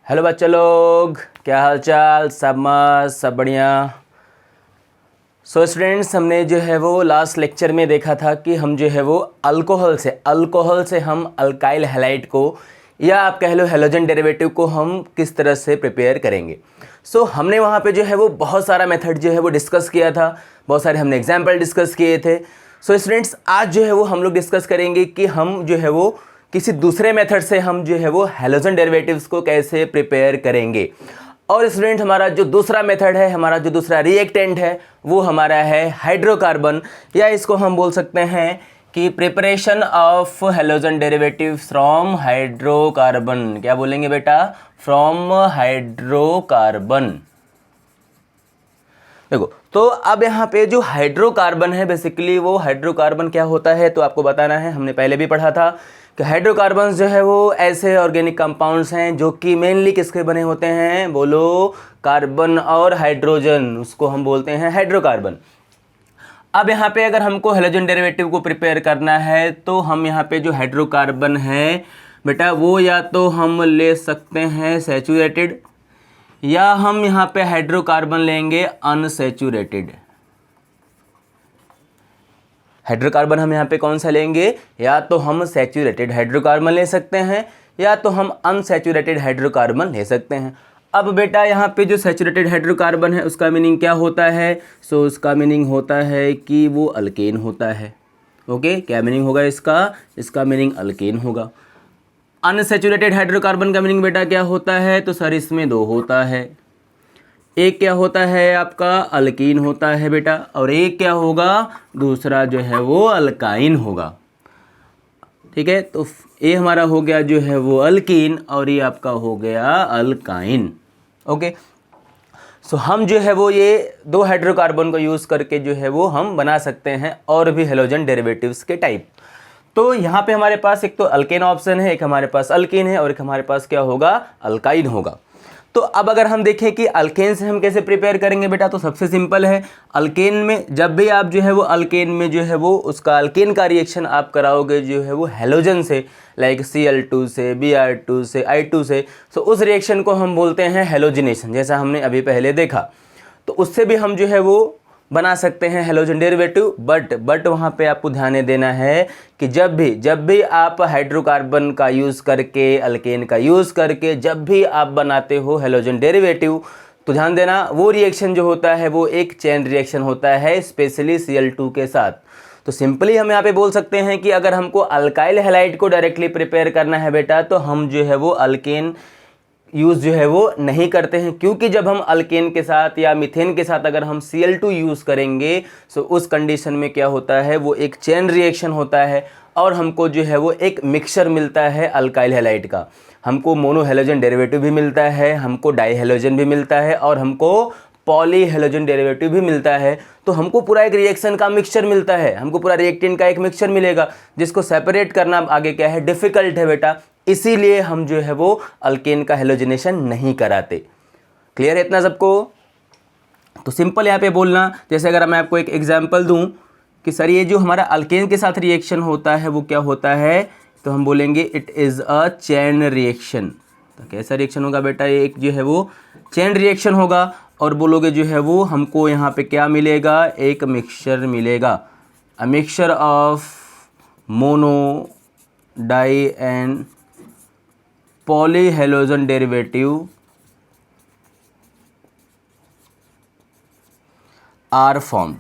Hello बच्चे लोग, क्या हाल चाल? सब मस्त, सब बढ़िया। सो स्टूडेंट्स, हमने जो है वो लास्ट लेक्चर में देखा था कि हम जो है वो अल्कोहल से हम अल्काइल हैलाइड को या आप कह लो हैलोजन डेरिवेटिव को हम किस तरह से प्रिपेयर करेंगे। सो हमने वहाँ पे जो है वो बहुत सारा मेथड जो है वो डिस्कस किया था, बहुत सारे हमने एग्जाम्पल डिस्कस किए थे। सो स्टूडेंट्स, आज जो है वो हम लोग डिस्कस करेंगे कि हम जो है वो किसी दूसरे मेथड से हम जो है वो हैलोजन डेरिवेटिव्स को कैसे प्रिपेयर करेंगे। और स्टूडेंट, हमारा जो दूसरा मेथड है, हमारा जो दूसरा रिएक्टेंट है, वो हमारा है हाइड्रोकार्बन, या इसको हम बोल सकते हैं कि preparation of halogen derivative from hydrocarbon. क्या बोलेंगे बेटा? From hydrocarbon. देखो, तो अब यहाँ पे जो हाइड्रोकार्बन है, बेसिकली वो हाइड्रोकार्बन क्या होता है तो आपको बताना है। हमने पहले भी पढ़ा था कि हाइड्रोकार्बन जो है वो ऐसे ऑर्गेनिक कंपाउंड्स हैं जो कि मेनली किसके बने होते हैं? बोलो, कार्बन और हाइड्रोजन, उसको हम बोलते हैं हाइड्रोकार्बन। अब यहाँ पे अगर हमको हैलोजन डेरिवेटिव को प्रिपेयर करना है तो हम यहाँ पे जो हाइड्रोकार्बन है बेटा, वो या तो हम ले सकते हैं सैचुरेटेड, या हम यहाँ पे हाइड्रोकार्बन लेंगे अनसैचुरेटेड। हाइड्रोकार्बन हम यहाँ पे कौन सा लेंगे? या तो हम सैचुरेटेड हाइड्रोकार्बन ले सकते हैं, या तो हम अनसैचुरेटेड हाइड्रोकार्बन ले सकते हैं। अब बेटा, यहाँ पे जो सैचुरेटेड हाइड्रोकार्बन है उसका मीनिंग क्या होता है? सो उसका मीनिंग होता है कि वो अल्केन होता है। ओके, क्या मीनिंग होगा इसका? इसका मीनिंग अल्केन होगा। अनसैचुरेटेड हाइड्रोकार्बन का मीनिंग बेटा क्या होता है? तो सर इसमें दो होता है, एक क्या होता है आपका? अल्कीन होता है बेटा, और एक क्या होगा? दूसरा जो है वो अल्काइन होगा। ठीक है, तो ये हमारा हो गया जो है वो अल्कीन, और ये आपका हो गया अल्काइन। ओके, सो हम जो है वो ये दो हाइड्रोकार्बन को यूज़ करके जो है वो हम बना सकते हैं और भी हैलोजन डेरिवेटिव्स के टाइप। तो यहाँ पे हमारे पास एक तो अल्केन ऑप्शन है, एक हमारे पास अल्कीन है, और एक हमारे पास क्या होगा? अल्काइन होगा। तो अब अगर हम देखें कि अल्केन से हम कैसे प्रिपेयर करेंगे बेटा, तो सबसे सिंपल है। अल्केन में जब भी आप जो है वो अल्केन में जो है वो उसका अल्केन का रिएक्शन आप कराओगे जो है वो हैलोजन से, लाइक Cl2 से, Br2 से, I2 से, तो उस रिएक्शन को हम बोलते हैं हैलोजिनेशन, जैसा हमने अभी पहले देखा। तो उससे भी हम जो है वो बना सकते हैं हैलोजन डेरिवेटिव। बट वहाँ पे आपको ध्यान देना है कि जब भी आप हाइड्रोकार्बन का यूज़ करके, अल्केन का यूज़ करके जब भी आप बनाते हो हैलोजन डेरिवेटिव, तो ध्यान देना वो रिएक्शन जो होता है वो एक चेन रिएक्शन होता है, स्पेशली Cl2 के साथ। तो सिंपली हम यहाँ पे बोल सकते हैं कि अगर हमको अल्काइल हैलाइड को डायरेक्टली प्रिपेयर करना है बेटा, तो हम जो है वो अल्केन यूज़ जो है वो नहीं करते हैं, क्योंकि जब हम अल्केन के साथ या मीथेन के साथ अगर हम Cl2 यूज़ करेंगे तो उस कंडीशन में क्या होता है, वो एक चेन रिएक्शन होता है और हमको जो है वो एक मिक्सचर मिलता है अल्काइल हैलाइड का। हमको मोनो हैलोजन डेरिवेटिव भी मिलता है, हमको डाई हैलोजन भी मिलता है, और हमको पॉली हैलोजन डेरिवेटिव भी मिलता है। तो हमको पूरा एक रिएक्शन का मिक्सचर मिलता है, हमको पूरा रिएक्टेंट का एक मिक्सचर मिलेगा, जिसको सेपरेट करना आगे क्या है? डिफ़िकल्ट है बेटा। इसीलिए हम जो है वो अल्केन का हैलोजिनेशन नहीं कराते। क्लियर है इतना सबको? तो सिंपल यहाँ पे बोलना, जैसे अगर मैं आपको एक एग्जांपल दूं कि सर ये जो हमारा अल्केन के साथ रिएक्शन होता है वो क्या होता है, तो हम बोलेंगे it is a chain reaction. तो कैसा रिएक्शन होगा बेटा? ये एक जो है वो चेन रिएक्शन होगा, और बोलोगे जो है वो हमको यहाँ पे क्या मिलेगा? एक मिक्सचर मिलेगा, a mixture of mono, di and poly halogen derivative are form.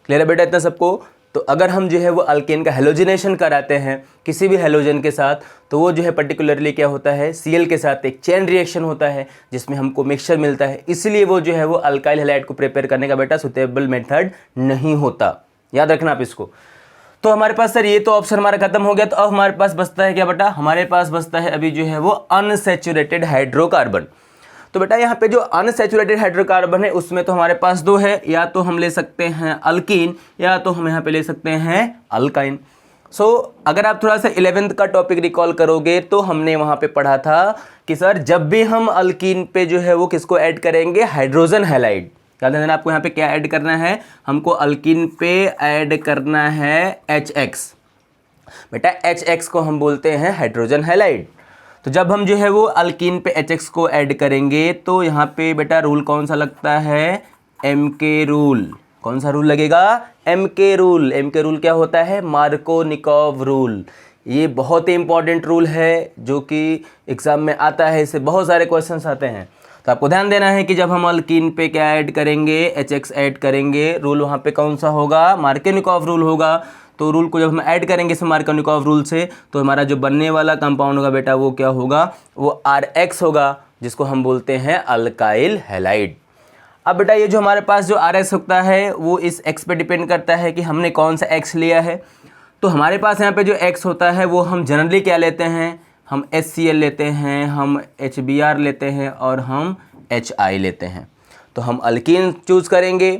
Clear है बेटा इतना सबको? तो अगर हम जो है वो अल्केन का हैलोजिनेशन कराते हैं किसी भी हैलोजन के साथ, तो वो जो है पर्टिकुलरली क्या होता है? Cl के साथ एक चेन रिएक्शन होता है जिसमें हमको मिक्सचर मिलता है, इसलिए वो जो है वो अल्काइल हैलाइड को प्रिपेयर करने का बेटा सुटेबल मेथड नहीं होता। याद रखना आप इसको। तो हमारे पास सर ये तो ऑप्शन हमारा खत्म हो गया, तो अब हमारे पास बचता है क्या बेटा? हमारे पास बचता है अभी जो है वो अनसैचुरेटेड हाइड्रोकार्बन। तो बेटा यहाँ पे जो अनसैचुरेटेड हाइड्रोकार्बन है उसमें तो हमारे पास दो है, या तो हम ले सकते हैं अल्कीन, या तो हम यहाँ पे ले सकते हैं अल्काइन। सो अगर आप थोड़ा सा 11th का टॉपिक रिकॉल करोगे तो हमने वहाँ पे पढ़ा था कि सर जब भी हम अल्कीन पे जो है वो किसको ऐड करेंगे? Hydrogen halide. याद है आपको यहाँ पे क्या ऐड करना है? हमको अल्कीन पे ऐड करना है HX। बेटा HX को हम बोलते हैं हाइड्रोजन हैलाइड। तो जब हम जो है वो अल्कीन पे HX को ऐड करेंगे तो यहाँ पे बेटा रूल कौन सा लगता है, MK रूल। कौन सा रूल लगेगा, MK रूल। MK रूल क्या होता है, मार्कोनिकॉव रूल। ये बहुत ही इंपॉर्टेंट रूल है जो कि एग्जाम में आता है, इससे बहुत सारे क्वेश्चंस आते हैं। तो आपको ध्यान देना है कि जब हम अल्कीन पे क्या ऐड करेंगे, HX ऐड करेंगे, रूल वहाँ पे कौन सा होगा, मार्कोनिकॉव रूल होगा। तो रूल को जब हम ऐड करेंगे इस मार्कोनिकॉव रूल से, तो हमारा जो बनने वाला कंपाउंड होगा बेटा वो क्या होगा, वो RX होगा, जिसको हम बोलते हैं अल्काइल हैलाइड। अब बेटा ये जो हमारे पास जो RS होता है वो इस X पे डिपेंड करता है कि हमने कौन सा X लिया है। तो हमारे पास यहाँ पे जो X होता है वो हम जनरली क्या लेते हैं, हम HCl लेते हैं, हम HBr लेते हैं और हम HI लेते हैं। तो हम अल्कीन चूज़ करेंगे,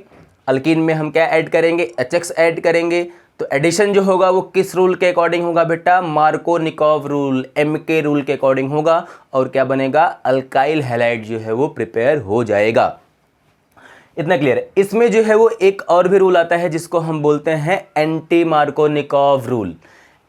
अल्कीन में हम क्या ऐड करेंगे, HX ऐड करेंगे। तो एडिशन जो होगा वो किस रूल के अकॉर्डिंग होगा बेटा, मार्कोनिकॉव रूल, MK रूल के अकॉर्डिंग होगा। और क्या बनेगा, अल्काइल हैलाइड जो है वो प्रिपेयर हो जाएगा। इतना क्लियर है। इसमें जो है वो एक और भी रूल आता है जिसको हम बोलते हैं anti Markovnikov rule.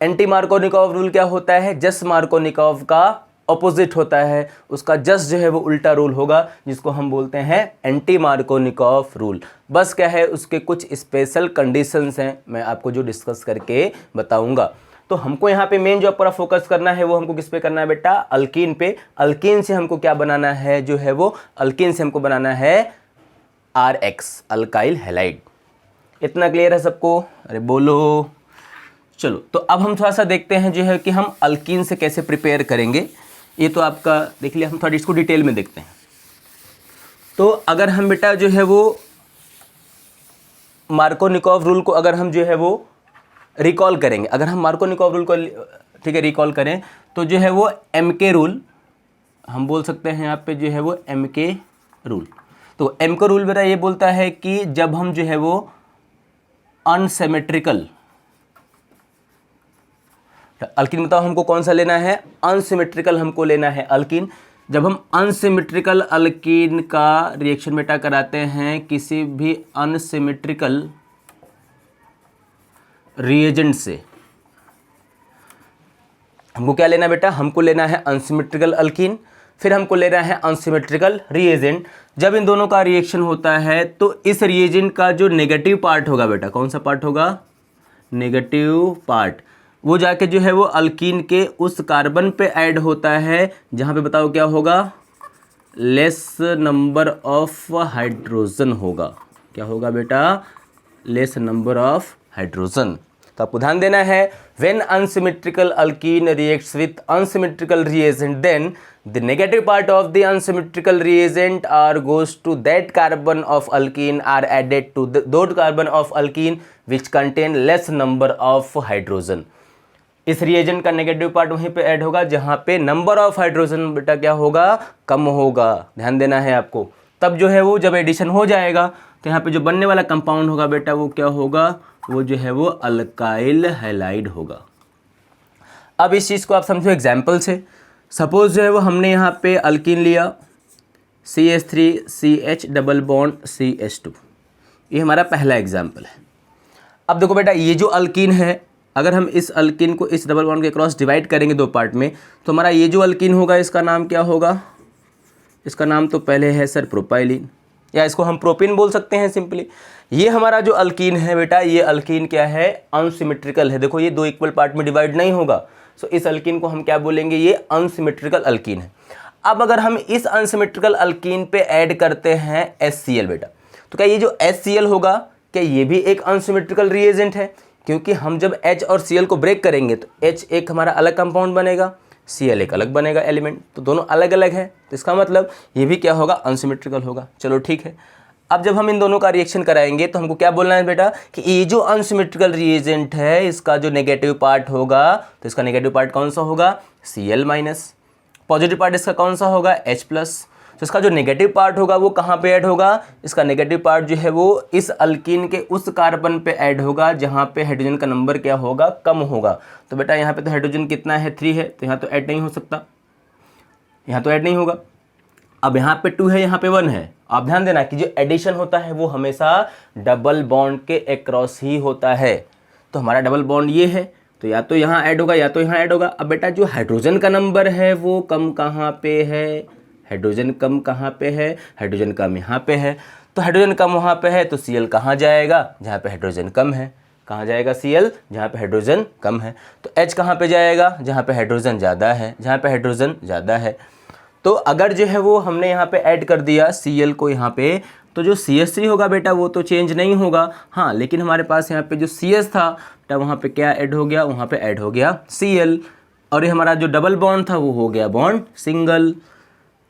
Anti Markovnikov rule क्या होता है, जस्ट मार्कोनिकॉव का ऑपोजिट होता है, उसका जस्ट जो है वो उल्टा रूल होगा, जिसको हम बोलते हैं एंटी मार्कोनिकॉव रूल। बस क्या है, उसके कुछ स्पेशल कंडीशंस हैं, मैं आपको जो डिस्कस करके बताऊंगा। तो हमको यहाँ पे मेन जो पूरा फोकस करना है वो हमको किस पे करना है बेटा, अल्कीन पे। अल्कीन से हमको क्या बनाना है, जो है वो अल्कीन से हमको बनाना है RX, अल्काइल हैलाइड। इतना क्लियर है सबको, अरे बोलो। चलो तो अब हम थोड़ा सा देखते हैं जो है कि हम अल्कीन से कैसे प्रिपेयर करेंगे। ये तो आपका देख लिया, हम थोड़ा इसको डिटेल में देखते हैं। तो अगर हम बेटा जो है वो मार्कोनिकॉव रूल को अगर हम जो है वो रिकॉल करेंगे, अगर हम मार्कोनिकॉव रूल को ठीक है रिकॉल करें, तो जो है वो MK रूल हम बोल सकते हैं यहाँ पे जो है वो MK रूल। तो MK रूल बेटा ये बोलता है कि जब हम जो है वो अनसिमेट्रिकल अल्कीन, बताओ हमको कौन सा लेना है, अनसिमेट्रिकल हमको लेना है अल्कीन। जब हम अनसिमेट्रिकल अल्कीन का रिएक्शन बेटा कराते हैं किसी भी अनसिमेट्रिकल रिएजेंट से, हमको क्या लेना बेटा, हमको लेना है अनसिमेट्रिकल अल्कीन, फिर हमको लेना है अनसिमेट्रिकल रिएजेंट। जब इन दोनों का रिएक्शन होता है तो इस रिएजेंट का जो नेगेटिव पार्ट होगा बेटा, कौन सा पार्ट होगा, नेगेटिव पार्ट, वो जाके जो है वो अल्कीन के उस कार्बन पे ऐड होता है जहाँ पे बताओ क्या होगा, लेस नंबर ऑफ हाइड्रोजन होगा। क्या होगा बेटा, लेस नंबर ऑफ हाइड्रोजन। तो आपको ध्यान देना है, when unsymmetrical alkene reacts with unsymmetrical reagent, then the negative part of the unsymmetrical reagent are goes to that carbon of alkene are added to those carbon of alkene which contain less number of hydrogen। इस reagent का negative part वहीं पे add होगा जहाँ पे number of hydrogen बेटा क्या होगा, कम होगा। ध्यान देना है आपको। तब जो है वो जब एडिशन हो जाएगा तो यहाँ पे जो बनने वाला कंपाउंड होगा बेटा वो क्या होगा, वो जो है वो अल्काइल हैलाइड होगा। अब इस चीज़ को आप समझो एग्जाम्पल से। सपोज जो है वो हमने यहाँ पे अल्कीन लिया CH3CH डबल बॉन्ड CH2, ये हमारा पहला एग्जाम्पल है। अब देखो बेटा ये जो अल्कीन है, अगर हम इस अल्कीन को इस डबल बॉन्ड के क्रॉस डिवाइड करेंगे दो पार्ट में, तो हमारा ये जो अल्कीन होगा इसका नाम क्या होगा, इसका नाम तो पहले है सर प्रोपाइलिन, या इसको हम प्रोपिन बोल सकते हैं सिंपली। ये हमारा जो अल्कीन है बेटा, ये अल्कीन क्या है, अनसिमेट्रिकल है। देखो ये दो इक्वल पार्ट में डिवाइड नहीं होगा, सो इस अल्कीन को हम क्या बोलेंगे, ये अनसिमेट्रिकल अल्कीन है। अब अगर हम इस अनसिमेट्रिकल अल्कीन पे ऐड करते हैं HCl बेटा, तो क्या ये जो HCl होगा, क्या ये भी एक अनसिमेट्रिकल रिएजेंट है, क्योंकि हम जब H और Cl को ब्रेक करेंगे तो H एक हमारा अलग कंपाउंड बनेगा, Cl एक अलग बनेगा एलिमेंट, तो दोनों अलग अलग है, तो इसका मतलब ये भी क्या होगा, अनसिमेट्रिकल होगा। चलो ठीक है। अब जब हम इन दोनों का रिएक्शन कराएंगे तो हमको क्या बोलना है बेटा, कि ये जो अनसिमेट्रिकल रिएजेंट है इसका जो नेगेटिव पार्ट होगा, तो इसका नेगेटिव पार्ट कौन सा होगा, Cl माइनस, पॉजिटिव पार्ट इसका कौन सा होगा, H प्लस। तो इसका जो नेगेटिव पार्ट होगा वो कहाँ पे ऐड होगा, इसका नेगेटिव पार्ट जो है वो इस अल्कीन के उस कार्बन पे ऐड होगा जहाँ पे हाइड्रोजन का नंबर क्या होगा, कम होगा। तो बेटा यहाँ पे तो हाइड्रोजन कितना है, 3 है, तो यहाँ तो ऐड नहीं हो सकता, यहाँ तो ऐड नहीं होगा। अब यहाँ पे 2 है, यहाँ पे 1 है। आप ध्यान देना कि जो एडिशन होता है वो हमेशा डबल बॉन्ड के अक्रॉस ही होता है। तो हमारा डबल बॉन्ड ये है तो या तो यहाँ ऐड होगा या तो यहाँ ऐड होगा। अब बेटा जो हाइड्रोजन का नंबर है वो कम कहाँ पे है, हाइड्रोजन कम कहाँ पे है, हाइड्रोजन कम यहाँ पे है। तो हाइड्रोजन कम वहाँ पे है तो Cl कहाँ जाएगा, जहाँ पे हाइड्रोजन कम है। कहाँ जाएगा Cl, जहाँ पे हाइड्रोजन कम है। तो H कहाँ पे जाएगा, जहाँ पे हाइड्रोजन ज़्यादा है, जहाँ पे हाइड्रोजन ज़्यादा है। तो अगर जो है वो हमने यहाँ पे ऐड कर दिया Cl को यहाँ पे, तो जो CH3 होगा बेटा वो तो चेंज नहीं होगा, हाँ, लेकिन हमारे पास यहाँ पे जो CH था बेटा वहाँ पे क्या ऐड हो गया, वहाँ पे ऐड हो गया Cl, और ये हमारा जो डबल बॉन्ड था वो हो गया बॉन्ड सिंगल।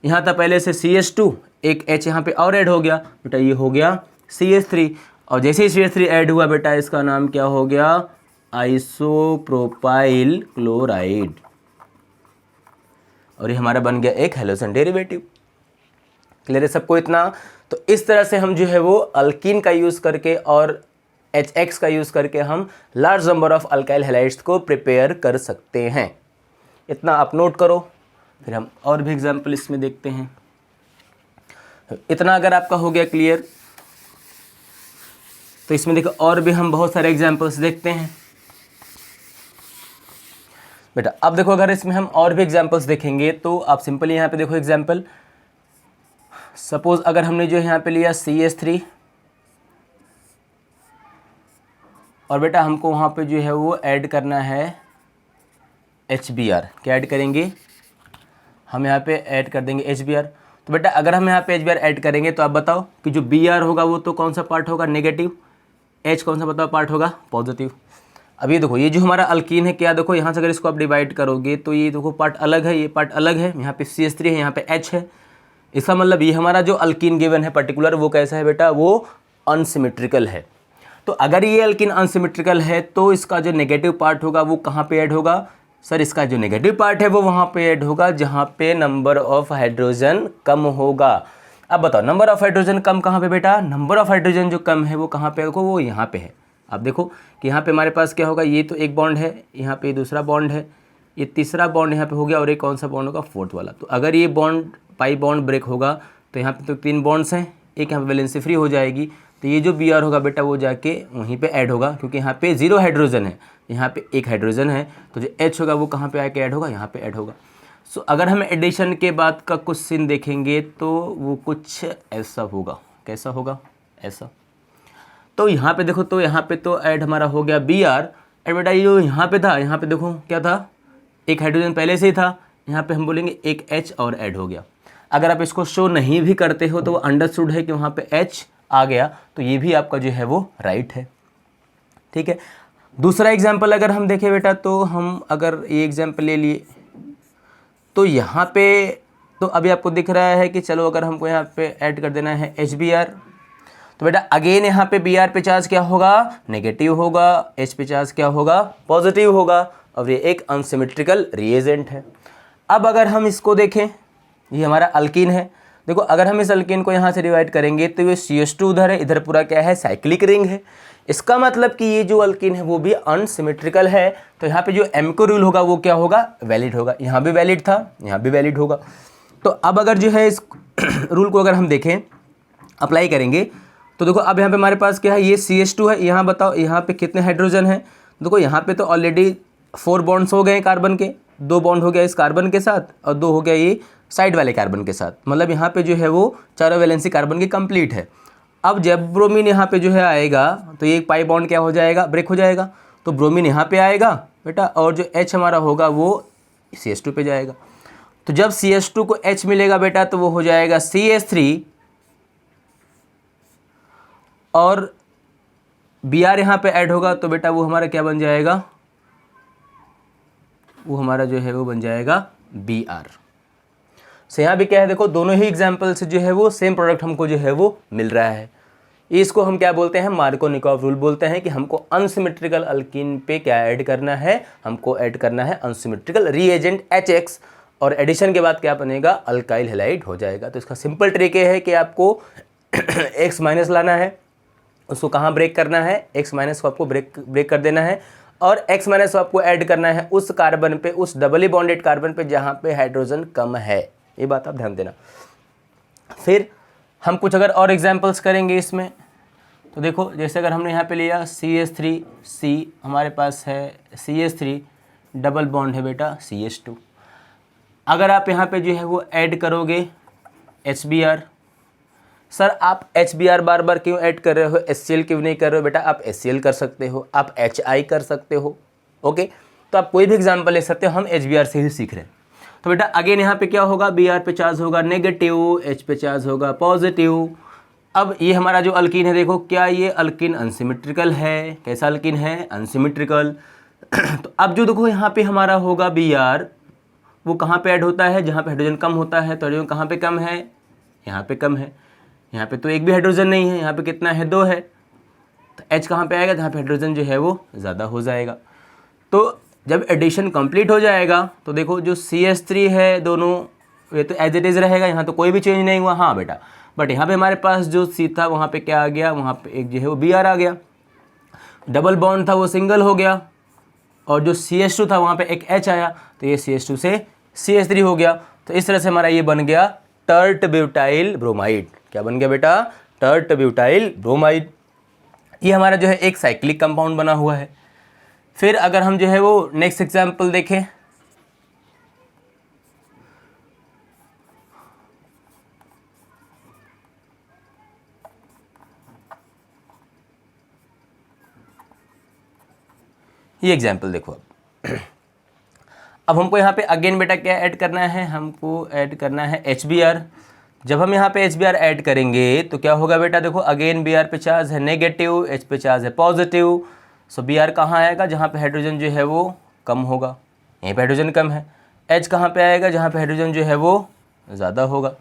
यहाँ था पहले से CH2, एक H यहाँ पे और ऐड हो गया बेटा, ये हो गया CH3, और जैसे ही CH3 ऐड हुआ बेटा इसका नाम क्या हो गया, आइसोप्रोपाइल क्लोराइड, और ये हमारा बन गया एक हैलोजन डेरिवेटिव। क्लियर है सबको इतना। तो इस तरह से हम जो है वो अल्कीन का यूज़ करके और HX का यूज़ करके हम large number of alkyl halides को प्रिपेयर कर सकते हैं। इतना आप नोट करो, फिर हम और भी एग्जाम्पल इसमें देखते हैं। इतना अगर आपका हो गया क्लियर, तो इसमें देखो और भी हम बहुत सारे एग्जाम्पल्स देखते हैं बेटा। अब देखो अगर इसमें हम और भी एग्जाम्पल्स देखेंगे तो आप सिंपली यहाँ पे देखो एग्जाम्पल, सपोज अगर हमने जो यहाँ पे लिया CH3 और बेटा हमको वहाँ पे जो है वो ऐड करना है HBr। क्या ऐड करेंगे, हम यहाँ पे ऐड कर देंगे HBr। तो बेटा अगर हम यहाँ पे HBr ऐड करेंगे तो आप बताओ कि जो Br होगा वो तो कौन सा पार्ट होगा, नेगेटिव, H कौन सा बताओ पार्ट होगा, पॉजिटिव। अब ये देखो ये जो हमारा अल्कीन है, क्या देखो यहाँ से अगर इसको आप डिवाइड करोगे तो ये देखो पार्ट अलग है, ये पार्ट अलग है, यहाँ पे CH3 है, यहाँ पे H है। इसका मतलब ये हमारा जो अल्कीन गिवन है पर्टिकुलर वो कैसा है बेटा, वो अनसिमेट्रिकल है। तो अगर ये अल्कीन अनसिमेट्रिकल है तो इसका जो नेगेटिव पार्ट होगा वो कहाँ पे ऐड होगा, सर इसका जो नेगेटिव पार्ट है वो वहाँ पे ऐड होगा जहाँ पे नंबर ऑफ हाइड्रोजन कम होगा। अब बताओ नंबर ऑफ हाइड्रोजन कम कहाँ पे बेटा, नंबर ऑफ हाइड्रोजन जो कम है वो कहाँ पे होगा, वो यहाँ पे है। अब देखो कि यहाँ पे हमारे पास क्या होगा, ये तो एक बॉन्ड है, यहाँ पे दूसरा बॉन्ड है, ये तीसरा बॉन्ड यहाँ पे हो गया, और एक कौन सा बॉन्ड होगा, फोर्थ वाला। तो अगर ये बॉन्ड पाई बॉन्ड ब्रेक होगा तो यहाँ पे तो 3 बॉन्ड्स हैं, एक यहाँ पे वैलेंसी फ्री हो जाएगी, तो ये जो Br होगा बेटा वो जाके वहीं पे ऐड होगा, क्योंकि यहाँ पे 0 हाइड्रोजन है, यहाँ पे 1 हाइड्रोजन है, तो जो H होगा वो कहाँ पे आके ऐड होगा, यहाँ पे ऐड होगा। सो अगर हम एडिशन के बाद का कुछ सीन देखेंगे तो वो कुछ ऐसा होगा, कैसा होगा, ऐसा। तो यहाँ पे देखो, तो यहाँ पे तो ऐड हमारा हो गया Br, और बेटा ये जो यहाँ पे था, यहाँ पे देखो क्या था, एक हाइड्रोजन पहले से ही था, यहाँ पे हम बोलेंगे एक H और ऐड हो गया। अगर आप इसको शो नहीं भी करते हो तो वो अंडरस्टूड है कि वहाँ पे H आ गया, तो ये भी आपका जो है वो राइट है, ठीक है। दूसरा एग्जाम्पल अगर हम देखें बेटा, तो हम अगर ये एग्जाम्पल ले लिए तो यहाँ पे तो अभी आपको दिख रहा है कि चलो अगर हमको यहाँ पे ऐड कर देना है HBr, तो बेटा अगेन यहाँ पे Br पे चार्ज क्या होगा, नेगेटिव होगा, H पे चार्ज क्या होगा, पॉजिटिव होगा, और ये एक अनसिमेट्रिकल रिएजेंट है। अब अगर हम इसको देखें, ये हमारा अल्कीन है, देखो अगर हम इस अल्कीन को यहाँ से डिवाइड करेंगे तो ये CH2 उधर है, इधर पूरा क्या है, साइक्लिक रिंग है। इसका मतलब कि ये जो अल्कीन है वो भी अनसिमेट्रिकल है, तो यहाँ पे जो एमको रूल होगा वो क्या होगा, वैलिड होगा। यहाँ भी वैलिड था, यहाँ भी वैलिड होगा। तो अब अगर जो है इस रूल को अगर हम देखें, अप्लाई करेंगे, तो देखो अब यहाँ पे हमारे पास क्या है, ये CH2 है, यहाँ बताओ यहाँ पे कितने हाइड्रोजन है, देखो यहाँ पे तो ऑलरेडी 4 बॉन्ड्स हो गए कार्बन के, 2 बॉन्ड हो गया इस कार्बन के साथ और 2 हो गया ये साइड वाले कार्बन के साथ, मतलब यहाँ पे जो है वो चारों वैलेंसी कार्बन की कंप्लीट है। अब जब ब्रोमीन यहाँ पे जो है आएगा तो ये पाई बॉन्ड क्या हो जाएगा, ब्रेक हो जाएगा, तो ब्रोमीन यहाँ पे आएगा बेटा, और जो H हमारा होगा वो CH2 पे जाएगा। तो जब CH2 को H मिलेगा बेटा तो वो हो जाएगा CH3, और Br यहाँ पे ऐड होगा तो बेटा वो हमारा क्या बन जाएगा, वो हमारा जो है वो बन जाएगा Br। से यहाँ भी क्या है, देखो दोनों ही एग्जाम्पल से जो है वो सेम प्रोडक्ट हमको जो है वो मिल रहा है। इसको हम क्या बोलते हैं, मार्कोनिकॉफ रूल बोलते हैं कि हमको अनसिमेट्रिकल अल्कीन पे क्या ऐड करना है, हमको ऐड करना है अनसिमेट्रिकल रिएजेंट HX, और एडिशन के बाद क्या बनेगा, अल्काइल हैलाइड हो जाएगा। तो इसका सिंपल ट्रिक ये है कि आपको X माइनस लाना है, उसको कहाँ ब्रेक करना है, X माइनस को आपको ब्रेक कर देना है, और X माइनस को आपको ऐड करना है उस कार्बन पे, उस डबली बॉन्डेड कार्बन पे जहाँ पे हाइड्रोजन कम है। ये बात आप ध्यान देना। फिर हम कुछ अगर और एग्जांपल्स करेंगे इसमें, तो देखो जैसे अगर हमने यहाँ पे लिया CH3C, हमारे पास है CH3, डबल बॉन्ड है बेटा CH2। अगर आप यहाँ पे जो है वो ऐड करोगे HBr, सर आप HBr बार बार क्यों ऐड कर रहे हो, HCl क्यों नहीं कर रहे हो बेटा, आप HCl कर सकते हो, आप HI कर सकते हो। ओके, तो आप कोई भी एग्जांपल ले सकते हो, हम HBr से ही सीख रहे हैं। तो बेटा अगेन यहाँ पे क्या होगा, Br पे चार्ज होगा नेगेटिव, H पे चार्ज होगा पॉजिटिव। अब ये हमारा जो अल्कीन है, देखो क्या ये अल्कीन अनसिमेट्रिकल है, कैसा अल्कीन है, अनसिमेट्रिकल। तो अब जो देखो यहाँ पे हमारा होगा Br, वो कहाँ पे ऐड होता है, जहाँ पे हाइड्रोजन कम होता है। तो हाइड्रोजन कहाँ पे कम है, यहाँ पे कम है, यहाँ पे तो एक भी हाइड्रोजन नहीं है, यहाँ पे कितना है, 2 है। तो H कहाँ पे आएगा, जहाँ पे हाइड्रोजन जो है वो ज़्यादा हो जाएगा। तो जब एडिशन कंप्लीट हो जाएगा तो देखो जो CH3 है दोनों, ये तो एज इट इज़ रहेगा, यहाँ तो कोई भी चेंज नहीं हुआ। हाँ बेटा, बट यहाँ पे हमारे पास जो C था वहाँ पे क्या आ गया, वहाँ पे एक जो है वो Br आ गया, डबल बॉन्ड था वो सिंगल हो गया, और जो CH2 था वहाँ पे एक H आया, तो ये CH2 से CH3 हो गया। तो इस तरह से हमारा ये बन गया टर्ट ब्यूटाइल ब्रोमाइड। क्या बन गया बेटा, टर्ट ब्यूटाइल ब्रोमाइड। ये हमारा जो है एक साइक्लिक कंपाउंड बना हुआ है। फिर अगर हम जो है वो नेक्स्ट एग्जाम्पल देखें, ये एग्जाम्पल देखो। अब हमको यहाँ पे अगेन बेटा क्या ऐड करना है, हमको ऐड करना है HBr। जब हम यहाँ पे HBr ऐड करेंगे तो क्या होगा बेटा, देखो अगेन Br पे चार्ज है नेगेटिव, H पे चार्ज है पॉजिटिव। सो Br कहाँ आएगा, जहाँ पे हाइड्रोजन जो है वो कम होगा, यहीं पे हाइड्रोजन कम है। H कहाँ पे आएगा, जहाँ पे हाइड्रोजन जो है वो ज़्यादा होगा।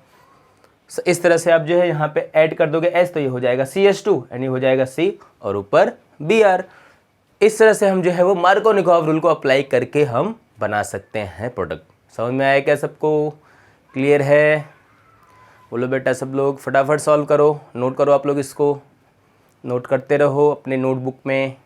सो इस तरह से आप जो है यहाँ पे ऐड कर दोगे H, तो ये हो जाएगा CH2 एंड ये हो जाएगा C और ऊपर Br। इस तरह से हम जो है वो मार्कोनिकॉव रूल को अप्लाई करके हम बना सकते हैं प्रोडक्ट। समझ में आया क्या सबको, क्लियर है? बोलो बेटा सब लोग, फटाफट सॉल्व करो, नोट करो, आप लोग इसको नोट करते रहो अपने नोटबुक में।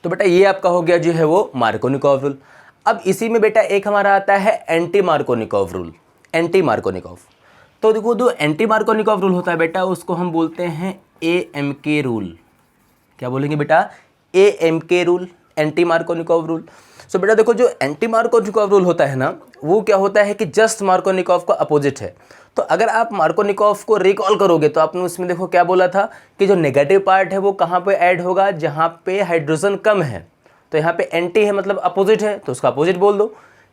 तो बेटा ये आपका हो गया जो है वो मार्कोनिकॉव रूल। अब इसी में बेटा एक हमारा आता है anti Markovnikov rule. Anti Markovnikov, तो देखो जो एंटी मार्कोनिकॉव रूल होता है बेटा उसको हम बोलते हैं AMK रूल। क्या बोलेंगे बेटा, AMK rule, anti Markovnikov rule. So बेटा देखो जो एंटी मार्कोनिकॉव रूल होता है ना, वो क्या होता है कि जस्ट मार्कोनिकॉव का अपोजिट है। तो अगर आप मार्कोनिकॉव को रिकॉल करोगे तो आपने उसमें देखो क्या बोला था कि जो नेगेटिव पार्ट है वो कहाँ पे ऐड होगा, जहाँ पे हाइड्रोजन कम है। तो यहाँ पे एंटी है मतलब अपोजिट है, तो उसका अपोजिट बोल दो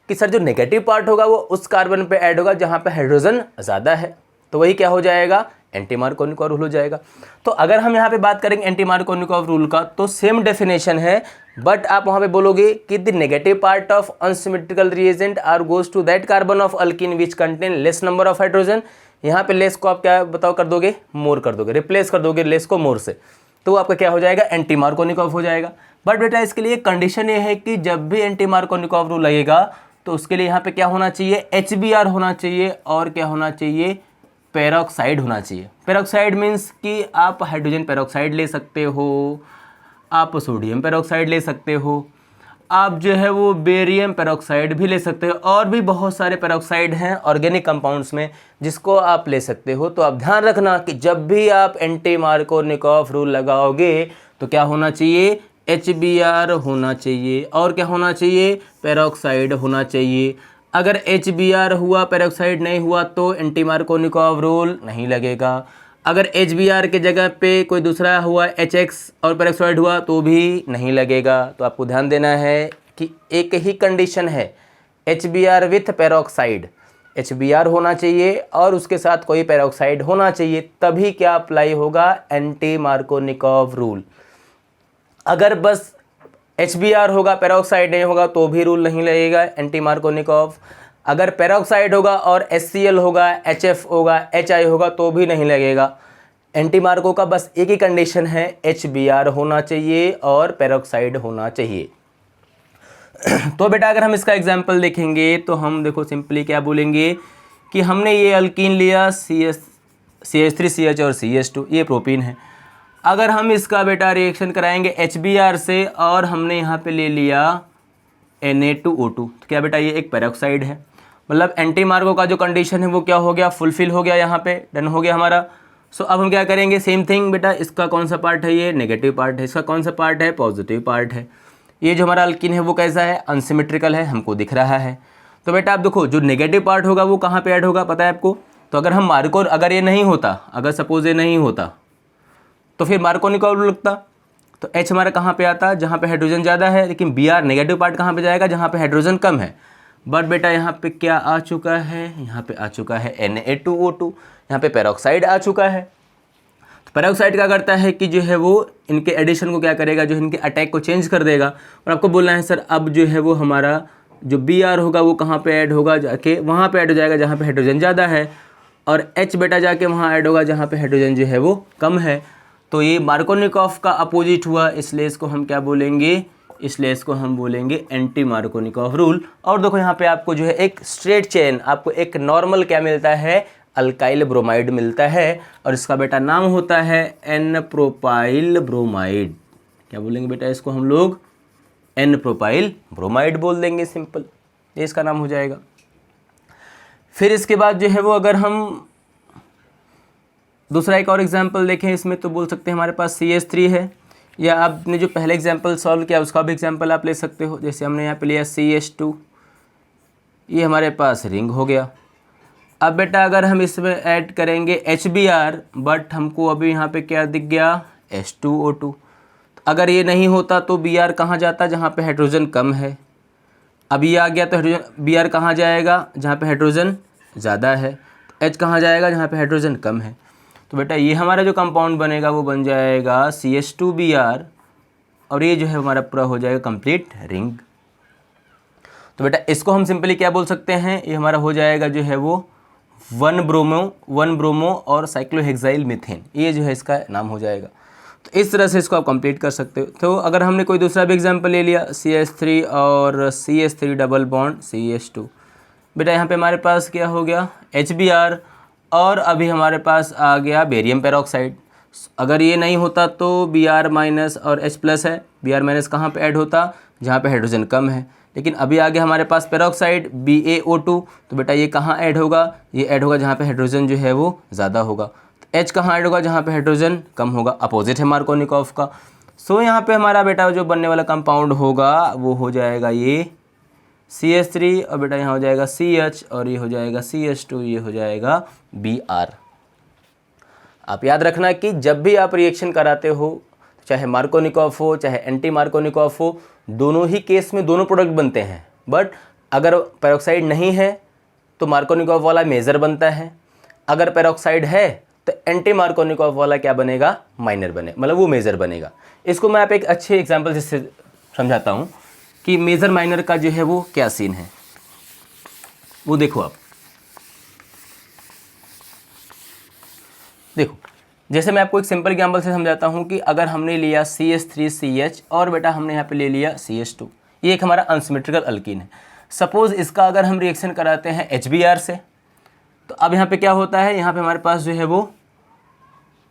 कि सर जो नेगेटिव पार्ट होगा वो उस कार्बन पे ऐड होगा जहाँ पे हाइड्रोजन ज़्यादा है। तो वही क्या हो जाएगा, एंटी मार्कोनिकॉव रूल हो जाएगा। तो अगर हम यहाँ पे बात करेंगे एंटी मार्कोनिकॉव रूल का, तो सेम डेफिनेशन है, बट आप वहाँ पे बोलोगे कि the negative part of unsymmetrical reagent are goes to that carbon of alkene which contain less number of hydrogen. यहाँ पे लेस को आप क्या बताओ कर दोगे, मोर कर दोगे, रिप्लेस कर दोगे लेस को मोर से, तो आपका क्या हो जाएगा, एंटी मार्कोनिकॉव हो जाएगा। बट बेटा इसके लिए कंडीशन ये है कि जब भी एंटी मार्कोनिकॉव रूल लगेगा तो उसके लिए यहाँ पे क्या होना चाहिए, HBr होना चाहिए, और क्या होना चाहिए, पेरोक्साइड होना चाहिए। पेरोक्साइड मीन्स कि आप हाइड्रोजन पेरोक्साइड ले सकते हो, आप सोडियम पेरोक्साइड ले सकते हो, आप जो है वो बेरियम पेरोक्साइड भी ले सकते हो, और भी बहुत सारे पेरोक्साइड हैं ऑर्गेनिक कंपाउंड्स में जिसको आप ले सकते हो। तो आप ध्यान रखना कि जब भी आप एंटी मार्कोनिकॉव रूल लगाओगे तो क्या होना चाहिए, HBr होना चाहिए, और क्या होना चाहिए, पेरोक्साइड होना चाहिए। अगर HBr हुआ पेरोक्साइड नहीं हुआ तो एंटी मार्कोनिकॉव रूल नहीं लगेगा। अगर HBr के जगह पे कोई दूसरा हुआ HX और पेरोक्साइड हुआ तो भी नहीं लगेगा। तो आपको ध्यान देना है कि एक ही कंडीशन है, HBr विथ पेरोक्साइड, HBr होना चाहिए और उसके साथ कोई पेरोक्साइड होना चाहिए, तभी क्या अप्लाई होगा, एंटी मार्कोनिकॉव रूल। अगर बस HBr होगा पेरोक्साइड नहीं होगा तो भी रूल नहीं लगेगा एंटी मार्कोनिकॉव। अगर पेरोक्साइड होगा और HCl होगा, HF होगा, HI होगा तो भी नहीं लगेगा। एंटी मार्को का बस एक ही कंडीशन है, HBr होना चाहिए और पेरोक्साइड होना चाहिए। तो बेटा अगर हम इसका एग्जाम्पल देखेंगे तो हम देखो सिंपली क्या बोलेंगे कि हमने ये अल्कीन लिया CH3CH और CH2, ये प्रोपीन है। अगर हम इसका बेटा रिएक्शन कराएंगे HBr से, और हमने यहाँ पे ले लिया Na2O2, तो क्या बेटा ये एक पेरोक्साइड है, मतलब एंटी मार्को का जो कंडीशन है वो क्या हो गया, फुलफिल हो गया, यहाँ पे डन हो गया हमारा। सो अब हम क्या करेंगे, सेम थिंग बेटा, इसका कौन सा पार्ट है, ये नेगेटिव पार्ट है, इसका कौन सा पार्ट है, पॉजिटिव पार्ट है। ये जो हमारा अल्कीन है वो कैसा है, अनसिमेट्रिकल है, हमको दिख रहा है। तो बेटा आप देखो जो नेगेटिव पार्ट होगा वो कहाँ पे ऐड होगा, पता है आपको। तो अगर हम मार्को, अगर ये नहीं होता, अगर सपोज ये नहीं होता तो फिर मार्कोनिकॉफ रूल लगता, तो H हमारा कहाँ पे आता, जहाँ पे हाइड्रोजन ज़्यादा है, लेकिन Br नेगेटिव पार्ट कहाँ पे जाएगा, जहाँ पे हाइड्रोजन कम है। बट बेटा यहाँ पे क्या आ चुका है, यहाँ पे आ चुका है Na2O2, यहाँ पे पेरोक्साइड आ चुका है। तो पेरोक्साइड क्या करता है कि जो है वो इनके एडिशन को क्या करेगा, जो इनके अटैक को चेंज कर देगा। और आपको बोलना है सर अब जो है वो हमारा जो Br होगा वो कहाँ पे ऐड होगा, जाके वहाँ पे ऐड हो जाएगा जहाँ पे हाइड्रोजन ज़्यादा है, और H बेटा जाके वहाँ ऐड होगा जहाँ पे हाइड्रोजन जो है वो कम है। तो ये मार्कोनिकॉफ का अपोजिट हुआ, इसलिए इसको हम क्या बोलेंगे, इसलिए इसको हम बोलेंगे एंटी मार्कोनिकॉफ रूल। और देखो यहाँ पे आपको जो है एक स्ट्रेट चेन, आपको एक नॉर्मल क्या मिलता है, अल्काइल ब्रोमाइड मिलता है, और इसका बेटा नाम होता है एन प्रोपाइल ब्रोमाइड। क्या बोलेंगे बेटा, इसको हम लोग एन प्रोपाइल ब्रोमाइड बोल देंगे, सिंपल, ये इसका नाम हो जाएगा। फिर इसके बाद जो है वो अगर हम दूसरा एक और एग्जाम्पल देखें इसमें, तो बोल सकते हैं हमारे पास CH3 है, या आपने जो पहले एग्जाम्पल सॉल्व किया उसका भी एग्जाम्पल आप ले सकते हो। जैसे हमने यहाँ पे लिया CH2, ये हमारे पास रिंग हो गया। अब बेटा अगर हम इसमें ऐड करेंगे HBr, बट हमको अभी यहाँ पे क्या दिख गया, H2O2। अगर ये नहीं होता तो Br कहाँ जाता, जहाँ पे हाइड्रोजन कम है। अब ये आ गया तो हाइड्रोजन Br कहाँ जाएगा, जहाँ पे हाइड्रोजन ज़्यादा है। तो H कहाँ जाएगा, जहाँ पे हाइड्रोजन कम है। तो बेटा ये हमारा जो कंपाउंड बनेगा वो बन जाएगा CH2Br, और ये जो है हमारा पूरा हो जाएगा कंप्लीट रिंग। तो बेटा इसको हम सिंपली क्या बोल सकते हैं, ये हमारा हो जाएगा जो है वो 1 ब्रोमो और साइक्लोहेक्साइल मीथेन, ये जो है इसका नाम हो जाएगा। तो इस तरह से इसको आप कंप्लीट कर सकते हो। तो अगर हमने कोई दूसरा भी एग्जाम्पल ले लिया, CH3 और CH3 डबल बॉन्ड CH2, बेटा यहाँ पे हमारे पास क्या हो गया, HBr, और अभी हमारे पास आ गया बेरियम पेरोक्साइड। अगर ये नहीं होता तो Br माइनस और H प्लस है, Br माइनस कहाँ पे ऐड होता, जहाँ पे हाइड्रोजन कम है। लेकिन अभी आगे हमारे पास पेरोक्साइड BaO2, तो बेटा ये कहाँ ऐड होगा, ये ऐड होगा जहाँ पे हाइड्रोजन जो है वो ज़्यादा होगा। तो H कहाँ ऐड होगा, जहाँ पे हाइड्रोजन कम होगा, अपोजिट है मार्कोनिकॉफ का। सो यहाँ पे हमारा बेटा जो बनने वाला कंपाउंड होगा वो हो जाएगा ये CH3, और बेटा यहाँ हो जाएगा CH, और ये हो जाएगा CH2, ये हो जाएगा Br। आप याद रखना कि जब भी आप रिएक्शन कराते हो, चाहे मार्कोनिकॉफ हो चाहे एंटी मार्कोनिकॉफ हो, दोनों ही केस में दोनों प्रोडक्ट बनते हैं। बट अगर पेरोक्साइड नहीं है तो मार्कोनिकॉफ वाला मेजर बनता है, अगर पेरोक्साइड है तो एंटी मार्कोनिकॉफ वाला क्या बनेगा, माइनर बने, मतलब वो मेजर बनेगा। इसको मैं आप एक अच्छे एग्जाम्पल से समझाता हूँ कि मेजर माइनर का जो है वो क्या सीन है, वो देखो आप। देखो जैसे मैं आपको एक सिंपल एग्जाम्पल से समझाता हूँ कि अगर हमने लिया CH3CH और बेटा हमने यहाँ पे ले लिया CH2, ये एक हमारा अनसिमेट्रिकल अल्कीन है। सपोज़ इसका अगर हम रिएक्शन कराते हैं HBr से, तो अब यहाँ पे क्या होता है, यहाँ पे हमारे पास जो है वो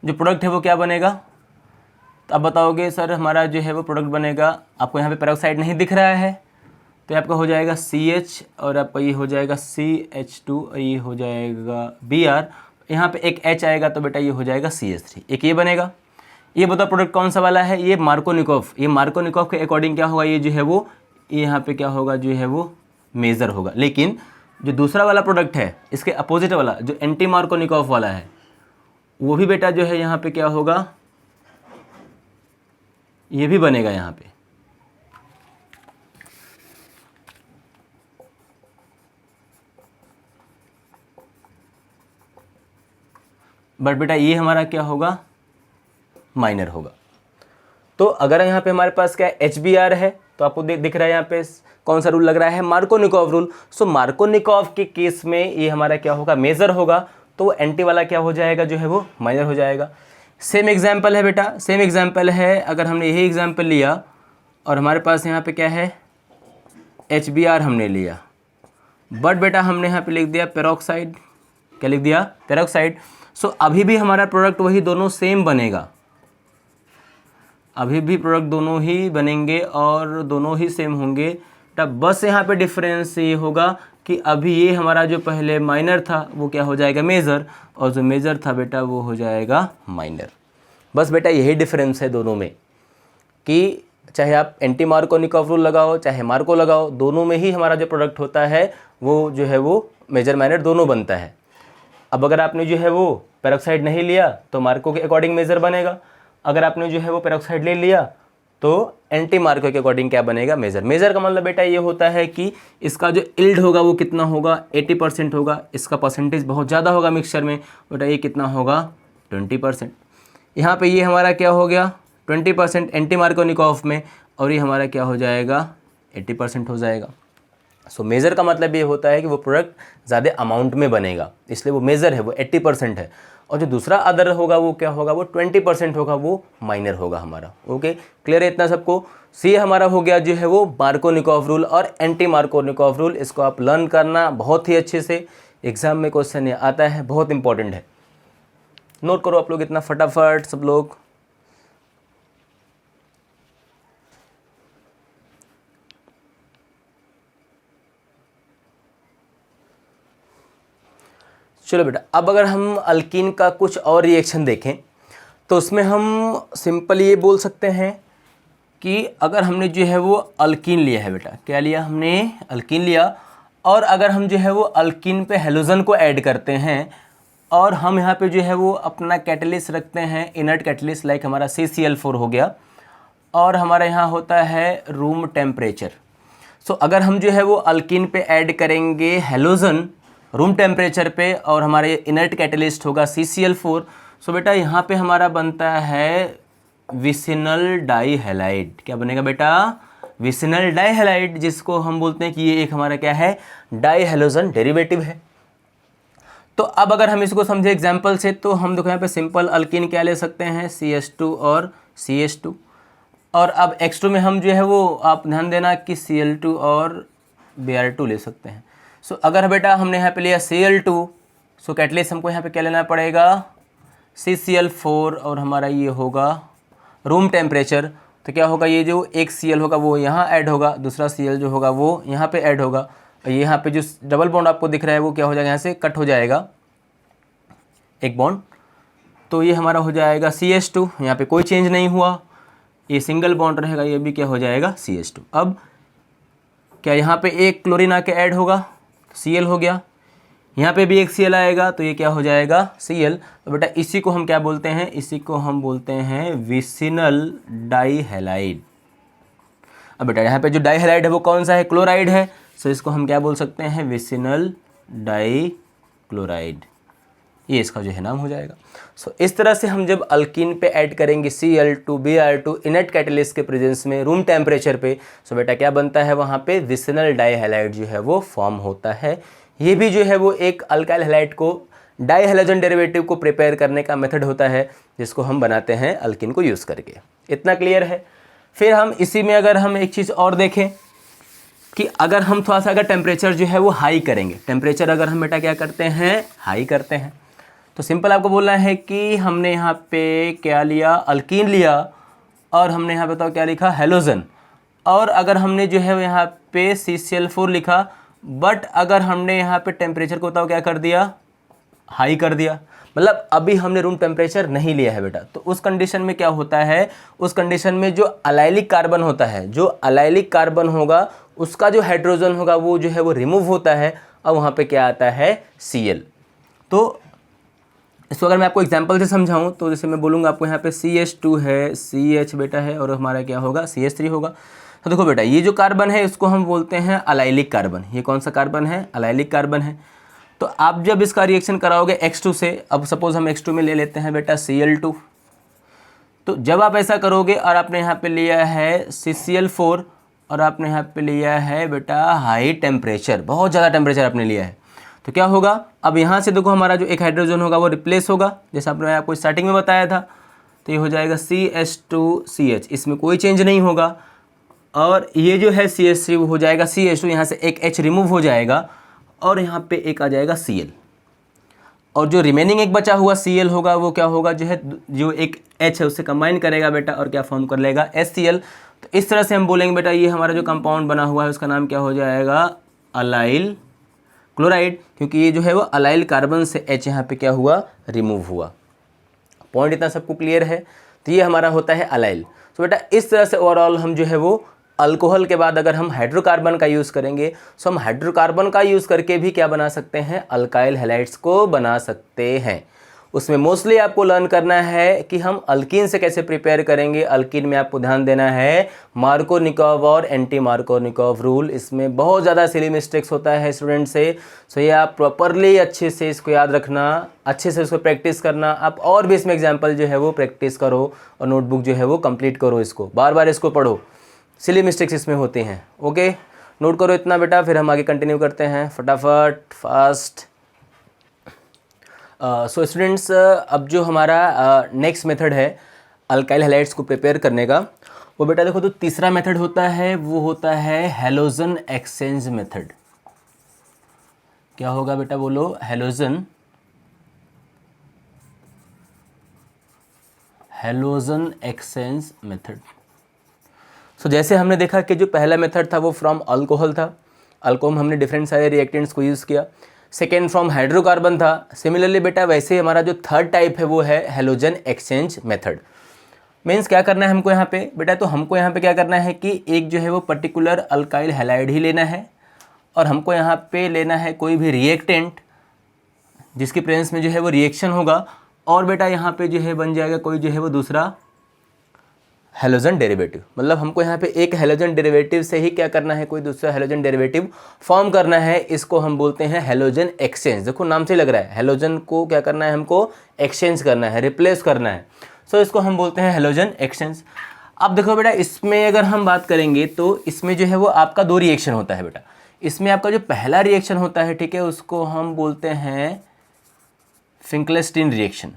जो प्रोडक्ट है वो क्या बनेगा। तो अब बताओगे सर हमारा जो है वो प्रोडक्ट बनेगा, आपको यहाँ पे पेरोक्साइड नहीं दिख रहा है, तो आपका हो जाएगा CH, और आपका ये हो जाएगा CH2, और ये हो जाएगा Br, यहाँ पे एक H आएगा, तो बेटा ये हो जाएगा CH3, एक ये बनेगा। ये बताओ प्रोडक्ट कौन सा वाला है, ये मार्कोनिकॉफ। ये मार्कोनिकॉफ के अकॉर्डिंग क्या होगा, ये जो है वो ये यहाँ पे क्या होगा, जो है वो मेजर होगा। लेकिन जो दूसरा वाला प्रोडक्ट है, इसके अपोजिट वाला जो एंटी मार्कोनिकॉफ वाला है, वो भी बेटा जो है यहाँ पे क्या होगा, ये भी बनेगा यहाँ पे। बट बेटा ये हमारा क्या होगा, माइनर होगा। तो अगर यहाँ पे हमारे पास क्या है, HBr है, तो आपको दिख रहा है यहाँ पे कौन सा रूल लग रहा है, मार्कोनिकॉफ रूल। सो मार्कोनिकॉफ के केस में ये हमारा क्या होगा, मेजर होगा, तो एंटी वाला क्या हो जाएगा, जो है वो माइनर हो जाएगा। सेम एग्जाम्पल है बेटा, सेम एग्जाम्पल है, अगर हमने यही एग्जाम्पल लिया और हमारे पास यहाँ पे क्या है, HBr हमने लिया, बट बेटा हमने यहाँ पे लिख दिया पेरोक्साइड। क्या लिख दिया, पेरोक्साइड। सो अभी भी हमारा प्रोडक्ट वही दोनों सेम बनेगा, अभी भी प्रोडक्ट दोनों ही बनेंगे और दोनों ही सेम होंगे। तब बस यहाँ पे डिफरेंस ये होगा कि अभी ये हमारा जो पहले माइनर था वो क्या हो जाएगा मेजर, और जो मेजर था बेटा वो हो जाएगा माइनर। बस बेटा यही डिफरेंस है दोनों में, कि चाहे आप एंटी मार्कोनिकॉफ रूल लगाओ चाहे मार्को लगाओ, दोनों में ही हमारा जो प्रोडक्ट होता है वो जो है वो मेजर माइनर दोनों बनता है। अब अगर आपने जो है वो पेरोक्साइड नहीं लिया तो मार्को के अकॉर्डिंग मेजर बनेगा, अगर आपने जो है वो पेरोक्साइड ले लिया तो एंटी मार्को के अकॉर्डिंग क्या बनेगा मेजर। मेजर का मतलब बेटा ये होता है कि इसका जो इल्ड होगा वो कितना होगा 80% होगा, इसका परसेंटेज बहुत ज़्यादा होगा मिक्सचर में, बेटा ये कितना होगा 20%। यहाँ पे ये हमारा क्या हो गया 20% एंटी मार्कोनिकॉफ में, और ये हमारा क्या हो जाएगा 80% हो जाएगा। सो मेज़र का मतलब ये होता है कि वो प्रोडक्ट ज़्यादा अमाउंट में बनेगा, इसलिए वो मेज़र है, वो 80% है। और जो दूसरा अदर होगा वो क्या होगा, वो 20% होगा, वो माइनर होगा हमारा। ओके, क्लियर है इतना सबको। सी हमारा हो गया जो है वो मार्कोनिकॉफ रूल और एंटी मार्कोनिकॉफ रूल। इसको आप लर्न करना बहुत ही अच्छे से, एग्जाम में क्वेश्चन ये आता है, बहुत इंपॉर्टेंट है। नोट करो आप लोग इतना फटाफट सब लोग। चलो बेटा, अब अगर हम अल्कीन का कुछ और रिएक्शन देखें तो उसमें हम सिंपल ये बोल सकते हैं कि अगर हमने जो है वो अल्कीन लिया है बेटा, क्या लिया हमने अल्कीन लिया, और अगर हम जो है वो अल्कीन पे हेलोजन को ऐड करते हैं और हम यहाँ पे जो है वो अपना कैटलिस्ट रखते हैं इनर्ट कैटलिस्ट, लाइक हमारा CCl4 हो गया, और हमारा यहाँ होता है रूम टेम्परेचर। सो अगर हम जो है वो अल्कीन पे ऐड करेंगे हेलोजन रूम टेम्परेचर पे और हमारे इनर्ट कैटलिस्ट होगा CCl4, सो बेटा यहाँ पे हमारा बनता है विसिनल डाइहैलाइड। क्या बनेगा बेटा, विसिनल डाइहैलाइड, जिसको हम बोलते हैं कि ये एक हमारा क्या है डाइहैलोजन डेरिवेटिव है। तो अब अगर हम इसको समझे एग्जाम्पल से, तो हम देखो यहाँ पे सिंपल अल्कीन क्या ले सकते हैं CH2 और CH2, और अब X2 में हम जो है वो आप ध्यान देना कि Cl2 और Br2 ले सकते हैं। सो अगर बेटा हमने यहाँ पे लिया Cl2, सो कैटलिस्ट हमको यहाँ पे क्या लेना पड़ेगा CCl4, और हमारा ये होगा रूम टेम्परेचर। तो क्या होगा, ये जो एक Cl होगा वो यहाँ ऐड होगा, दूसरा Cl जो होगा वो यहाँ पे ऐड होगा, और यहाँ पे जो डबल बॉन्ड आपको दिख रहा है वो क्या हो जाएगा, यहाँ से कट हो जाएगा एक बॉन्ड, तो ये हमारा हो जाएगा CH2। यहाँ पे कोई चेंज नहीं हुआ, ये सिंगल बॉन्ड रहेगा, ये भी क्या हो जाएगा CH2। अब क्या यहाँ पे एक क्लोरीन आके ऐड होगा, Cl हो गया, यहाँ पे भी एक Cl आएगा, तो ये क्या हो जाएगा Cl। तो बेटा इसी को हम क्या बोलते हैं, इसी को हम बोलते हैं विसिनल डाइहैलाइड। अब बेटा यहाँ पे जो डाइहैलाइड है वो कौन सा है, क्लोराइड है, सो इसको हम क्या बोल सकते हैं विसिनल डाइक्लोराइड, ये इसका जो है नाम हो जाएगा। सो इस तरह से हम जब अल्कीन पे ऐड करेंगे Cl2 Br2 इनर्ट कैटलिस्ट के प्रेजेंस में रूम टेम्परेचर पे, सो बेटा क्या बनता है वहाँ पे विसिनल डाइहैलाइड जो है वो फॉर्म होता है। ये भी जो है वो एक अल्काइल हैलाइड को डाइहैलोजन डेरिवेटिव को प्रिपेयर करने का मेथड होता है, जिसको हम बनाते हैं अल्कीन को यूज़ करके। इतना क्लियर है। फिर हम इसी में अगर हम एक चीज़ और देखें कि अगर हम थोड़ा सा अगर टेम्परेचर जो है वो हाई करेंगे, टेम्परेचर अगर हम बेटा क्या करते हैं हाई करते हैं, तो सिंपल आपको बोलना है कि हमने यहाँ पे क्या लिया अल्कीन लिया, और हमने यहाँ पे बताओ क्या लिखा हेलोजन, और अगर हमने जो है यहाँ पे CCl4 लिखा, बट अगर हमने यहाँ पे टेम्परेचर को बताओ क्या कर दिया हाई कर दिया, मतलब अभी हमने रूम टेम्परेचर नहीं लिया है बेटा, तो उस कंडीशन में क्या होता है, उस कंडीशन में जो अलाइलिक कार्बन होता है, जो अलाइलिक कार्बन होगा उसका जो हाइड्रोजन होगा वो जो है वो रिमूव होता है, और वहाँ पे क्या आता है Cl। तो इसको अगर मैं आपको एग्जांपल से समझाऊं तो जैसे मैं बोलूँगा आपको यहाँ पे CH2 है, CH बेटा है, और हमारा क्या होगा CH3 होगा। तो देखो बेटा ये जो कार्बन है इसको हम बोलते हैं अलाइलिक कार्बन। ये कौन सा कार्बन है, अलाइलिक कार्बन है। तो आप जब इसका रिएक्शन कराओगे X2 से, अब सपोज हम X2 में ले लेते हैं बेटा Cl2, तो जब आप ऐसा करोगे और आपने यहाँ पे लिया है CCl4 और आपने यहाँ पे लिया है बेटा हाई टेम्परेचर, बहुत ज़्यादा टेम्परेचर आपने लिया है, तो क्या होगा, अब यहाँ से देखो हमारा जो एक हाइड्रोजन होगा वो रिप्लेस होगा, जैसा आपने आपको स्टार्टिंग में बताया था। तो ये हो जाएगा CH2CH, इसमें कोई चेंज नहीं होगा, और ये जो है CH3 वो हो जाएगा CH2, यहाँ से एक H रिमूव हो जाएगा और यहाँ पे एक आ जाएगा Cl, और जो रिमेनिंग एक बचा हुआ Cl होगा वो क्या होगा, जो है जो एक H है उससे कंबाइन करेगा बेटा और क्या फॉर्म कर लेगा HCl। तो इस तरह से हम बोलेंगे बेटा ये हमारा जो कंपाउंड बना हुआ है उसका नाम क्या हो जाएगा, अलाइल क्लोराइड, क्योंकि ये जो है वो अलाइल कार्बन से H यहाँ पे क्या हुआ, रिमूव हुआ। पॉइंट इतना सबको क्लियर है। तो ये हमारा होता है अलाइल। तो बेटा इस तरह से ओवरऑल हम जो है वो अल्कोहल के बाद अगर हम हाइड्रोकार्बन का यूज़ करेंगे तो हम हाइड्रोकार्बन का यूज़ करके भी क्या बना सकते हैं, अल्काइल हैलाइड्स को बना सकते हैं। उसमें मोस्टली आपको लर्न करना है कि हम अल्कीन से कैसे प्रिपेयर करेंगे। अल्कीन में आपको ध्यान देना है मार्कोनिकोव और एंटी मार्कोनिकोव रूल, इसमें बहुत ज़्यादा सिली मिस्टेक्स होता है स्टूडेंट से। सो ये आप प्रॉपरली अच्छे से इसको याद रखना, अच्छे से इसको प्रैक्टिस करना। आप और भी इसमें एग्जाम्पल जो है वो प्रैक्टिस करो और नोटबुक जो है वो कंप्लीट करो, इसको बार बार इसको पढ़ो, सिली मिस्टेक्स इसमें होती हैं। ओके, नोट करो इतना बेटा, फिर हम आगे कंटिन्यू करते हैं फटाफट फास्ट। सो स्टूडेंट्स, अब जो हमारा नेक्स्ट मेथड है अल्काइल हैलाइड्स को प्रिपेयर करने का, वो बेटा देखो, तो तीसरा मेथड होता है वो होता है हैलोजन एक्सचेंज मेथड। क्या होगा बेटा, बोलो, हैलोजन एक्सचेंज मेथड। सो जैसे हमने देखा कि जो पहला मेथड था वो फ्रॉम अल्कोहल था, अल्कोहल हमने डिफरेंट सारे रिएक्टेंट्स को यूज़ किया। सेकेंड फ्रॉम हाइड्रोकार्बन था। सिमिलरली बेटा वैसे हमारा जो थर्ड टाइप है वो है हैलोजन एक्सचेंज मेथड। मीन्स क्या करना है हमको यहाँ पे बेटा, तो हमको यहाँ पे क्या करना है कि एक जो है वो पर्टिकुलर अल्काइल हैलाइड ही लेना है और हमको यहाँ पे लेना है कोई भी रिएक्टेंट जिसकी प्रेजेंस में जो है वो रिएक्शन होगा, और बेटा यहाँ पे जो है बन जाएगा कोई जो है वो दूसरा हैलोजन डेरिवेटिव। मतलब हमको यहाँ पे एक हैलोजन डेरिवेटिव से ही क्या करना है, कोई दूसरा हैलोजन डेरिवेटिव फॉर्म करना है। इसको हम बोलते हैं हैलोजन एक्सचेंज। देखो नाम से लग रहा है, हैलोजन को क्या करना है, हमको एक्सचेंज करना है, रिप्लेस करना है। सो इसको हम बोलते हैं हैलोजन एक्सचेंज। अब देखो बेटा, इसमें अगर हम बात करेंगे तो इसमें जो है वो आपका दो रिएक्शन होता है बेटा। इसमें आपका जो पहला रिएक्शन होता है, ठीक है, उसको हम बोलते हैं फिंकलेस्टीन रिएक्शन।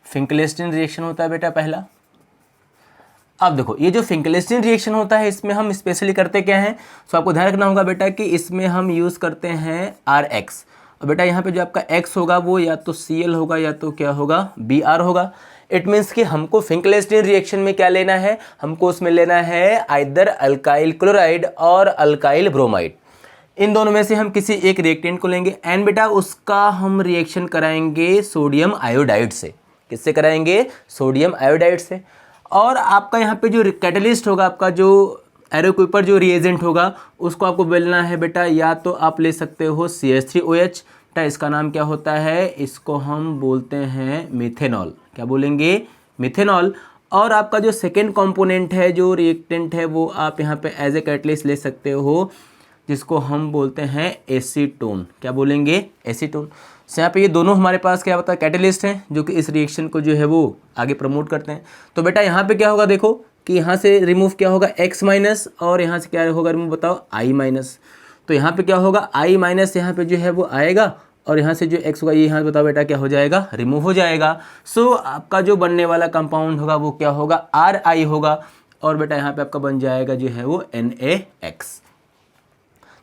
फिंकलेस्टीन रिएक्शन होता है बेटा पहला। अब देखो ये जो फिंकलेस्टीन रिएक्शन होता है इसमें हम स्पेशली करते क्या हैं, तो आपको ध्यान रखना होगा बेटा कि इसमें हम यूज़ करते हैं RX। और बेटा यहाँ पे जो आपका X होगा वो या तो Cl होगा या तो क्या होगा, Br होगा। इट मीन्स कि हमको फिंकलेस्टीन रिएक्शन में क्या लेना है, हमको उसमें लेना है आइदर अल्काइल क्लोराइड और अल्काइल ब्रोमाइड। इन दोनों में से हम किसी एक रिएक्टेंट को लेंगे एंड बेटा उसका हम रिएक्शन कराएंगे सोडियम आयोडाइड से। किससे कराएंगे, सोडियम आयोडाइड से। और आपका यहाँ पे जो कैटलिस्ट होगा, आपका जो एरो के ऊपर जो रिएजेंट होगा उसको आपको बोलना है बेटा, या तो आप ले सकते हो CH3OH, बेटा इसका नाम क्या होता है, इसको हम बोलते हैं मिथेनॉल। क्या बोलेंगे, मिथेनॉल। और आपका जो सेकेंड कंपोनेंट है, जो रिएक्टेंट है, वो आप यहाँ पे एज ए कैटलिस्ट ले सकते हो जिसको हम बोलते हैं एसीटोन। क्या बोलेंगे, एसीटोन। तो यहाँ पे ये दोनों हमारे पास क्या होता है, कैटलिस्ट हैं जो कि इस रिएक्शन को जो है वो आगे प्रमोट करते हैं। तो बेटा यहाँ पे क्या होगा, देखो कि यहाँ से रिमूव क्या होगा X माइनस, और यहाँ से क्या होगा रिमूव, बताओ I माइनस। तो यहाँ पे क्या होगा, I माइनस यहाँ पे जो है वो आएगा और यहाँ से जो X होगा ये यहाँ बताओ बेटा क्या हो जाएगा, रिमूव हो जाएगा। सो आपका जो बनने वाला कंपाउंड होगा वो क्या होगा, RI होगा। और बेटा यहाँ पे आपका बन जाएगा जो है वो NaX।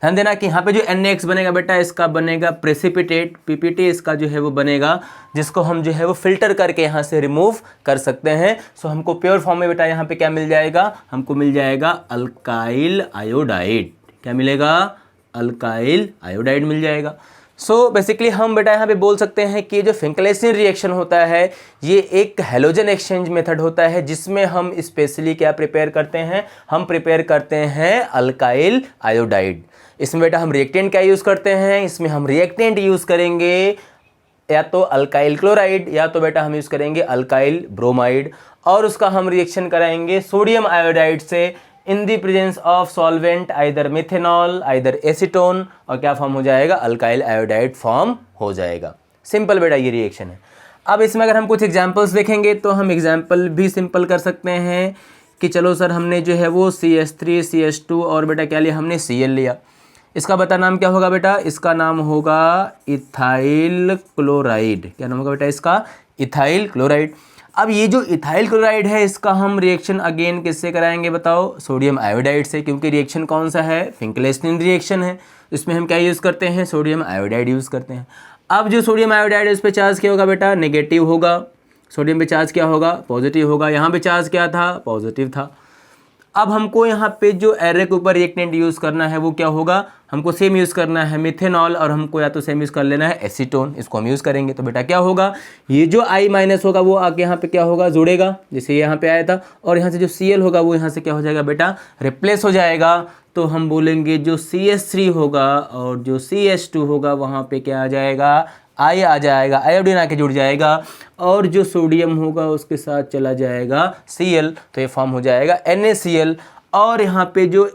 ध्यान देना कि यहाँ पे जो NaX बनेगा बेटा, इसका बनेगा प्रेसिपिटेट, PPT इसका जो है वो बनेगा, जिसको हम जो है वो फिल्टर करके यहाँ से रिमूव कर सकते हैं। सो हमको प्योर फॉर्म में बेटा यहाँ पे क्या मिल जाएगा, हमको मिल जाएगा अल्काइल आयोडाइड। क्या मिलेगा, अल्काइल आयोडाइड मिल जाएगा। सो बेसिकली हम बेटा यहाँ पे बोल सकते हैं कि जो फिंकलेस्टीन रिएक्शन होता है ये एक हैलोजन एक्सचेंज मेथड होता है, जिसमें हम स्पेशली क्या प्रिपेयर करते हैं, हम प्रिपेयर करते हैं अल्काइल आयोडाइड। इसमें बेटा हम रिएक्टेंट क्या यूज़ करते हैं, इसमें हम रिएक्टेंट यूज़ करेंगे या तो अल्काइल क्लोराइड या तो बेटा हम यूज़ करेंगे अल्काइल ब्रोमाइड, और उसका हम रिएक्शन कराएंगे सोडियम आयोडाइड से in the presence of solvent either methanol either acetone, और क्या फॉर्म हो जाएगा, अल्काइल आयोडाइड फॉर्म हो जाएगा। सिंपल बेटा ये रिएक्शन है। अब इसमें अगर हम कुछ एग्जांपल्स देखेंगे तो हम एग्जांपल भी सिंपल कर सकते हैं कि चलो सर हमने जो है वो CH3 CH2 और बेटा क्या लिया, हमने Cl लिया। इसका बता नाम क्या होगा बेटा, इसका नाम होगा इथाइल क्लोराइड। क्या नाम होगा बेटा इसका, इथाइल क्लोराइड। अब ये जो इथाइल क्लोराइड है इसका हम रिएक्शन अगेन किससे कराएंगे बताओ, सोडियम आयोडाइड से, क्योंकि रिएक्शन कौन सा है, फिंकलेस्टीन रिएक्शन है। इसमें हम क्या यूज़ करते हैं, सोडियम आयोडाइड यूज़ करते हैं। अब जो सोडियम आयोडाइड है उस पर चार्ज क्या होगा बेटा, नेगेटिव होगा। सोडियम पे चार्ज क्या होगा, पॉजिटिव होगा। यहाँ पे चार्ज क्या था, पॉजिटिव था। अब हमको यहाँ पे जो एरे के ऊपर रिएक्टेंट यूज़ करना है वो क्या होगा, हमको सेम यूज़ करना है मिथेनॉल, और हमको या तो सेम यूज़ कर लेना है एसीटोन, इसको हम यूज़ करेंगे। तो बेटा क्या होगा, ये जो I माइनस होगा वो आके यहाँ पे क्या होगा, जुड़ेगा, जैसे यहाँ पे आया था, और यहाँ से जो Cl होगा वो यहाँ से क्या हो जाएगा बेटा, रिप्लेस हो जाएगा। तो हम बोलेंगे जो CH3 होगा और जो CH2 होगा वहाँ पे क्या आ जाएगा, I आ जाएगा, आयोडीन आके जुड़ जाएगा, और जो सोडियम होगा उसके साथ चला जाएगा Cl, तो ये फॉर्म हो जाएगा NaCl। और यहाँ पे जो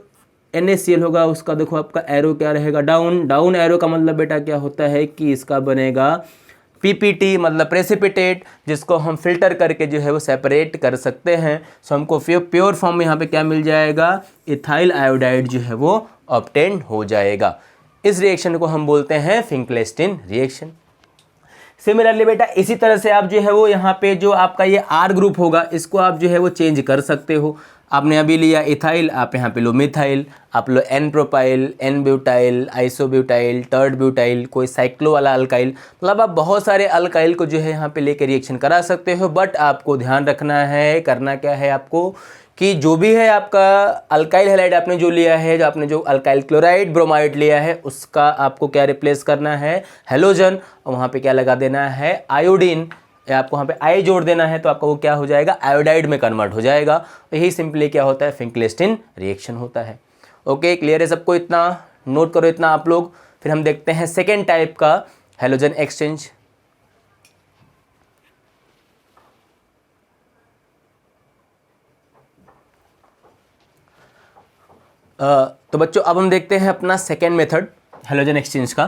NaCl होगा उसका देखो आपका एरो क्या रहेगा, डाउन। डाउन एरो का मतलब बेटा क्या होता है कि इसका बनेगा PPT, मतलब प्रेसिपिटेट, जिसको हम फिल्टर करके जो है वो सेपरेट कर सकते हैं। सो हमको प्योर फॉर्म में यहाँ पे क्या मिल जाएगा, इथाइल आयोडाइड जो है वो ऑब्टेन हो जाएगा। इस रिएक्शन को हम बोलते हैं फिंकलेस्टीन रिएक्शन। सिमिलरली बेटा इसी तरह से आप जो है वो यहाँ पे जो आपका ये R ग्रुप होगा इसको आप जो है वो चेंज कर सकते हो। आपने अभी लिया इथाइल, आप यहाँ पे लो मिथाइल, आप लो n propyl, n butyl, isobutyl, tert butyl, कोई साइक्लो वाला अल्काइल, मतलब आप बहुत सारे अल्काइल को जो है यहाँ पे लेके रिएक्शन करा सकते हो। बट आपको ध्यान रखना है, करना क्या है आपको, कि जो भी है आपका अल्काइल हैलाइड आपने जो लिया है, जो आपने जो अल्काइल क्लोराइड ब्रोमाइड लिया है उसका आपको क्या रिप्लेस करना है, हेलोजन, और वहाँ पे क्या लगा देना है, आयोडीन, या आपको वहाँ पे आई जोड़ देना है, तो आपका वो क्या हो जाएगा, आयोडाइड में कन्वर्ट हो जाएगा। यही सिंपली क्या होता है, फिंकलेस्टीन रिएक्शन होता है। ओके, क्लियर है सबको, इतना नोट करो इतना आप लोग। फिर हम देखते हैं सेकेंड टाइप का हेलोजन एक्सचेंज। तो बच्चों अब हम देखते हैं अपना सेकेंड मेथड हेलोजन एक्सचेंज का।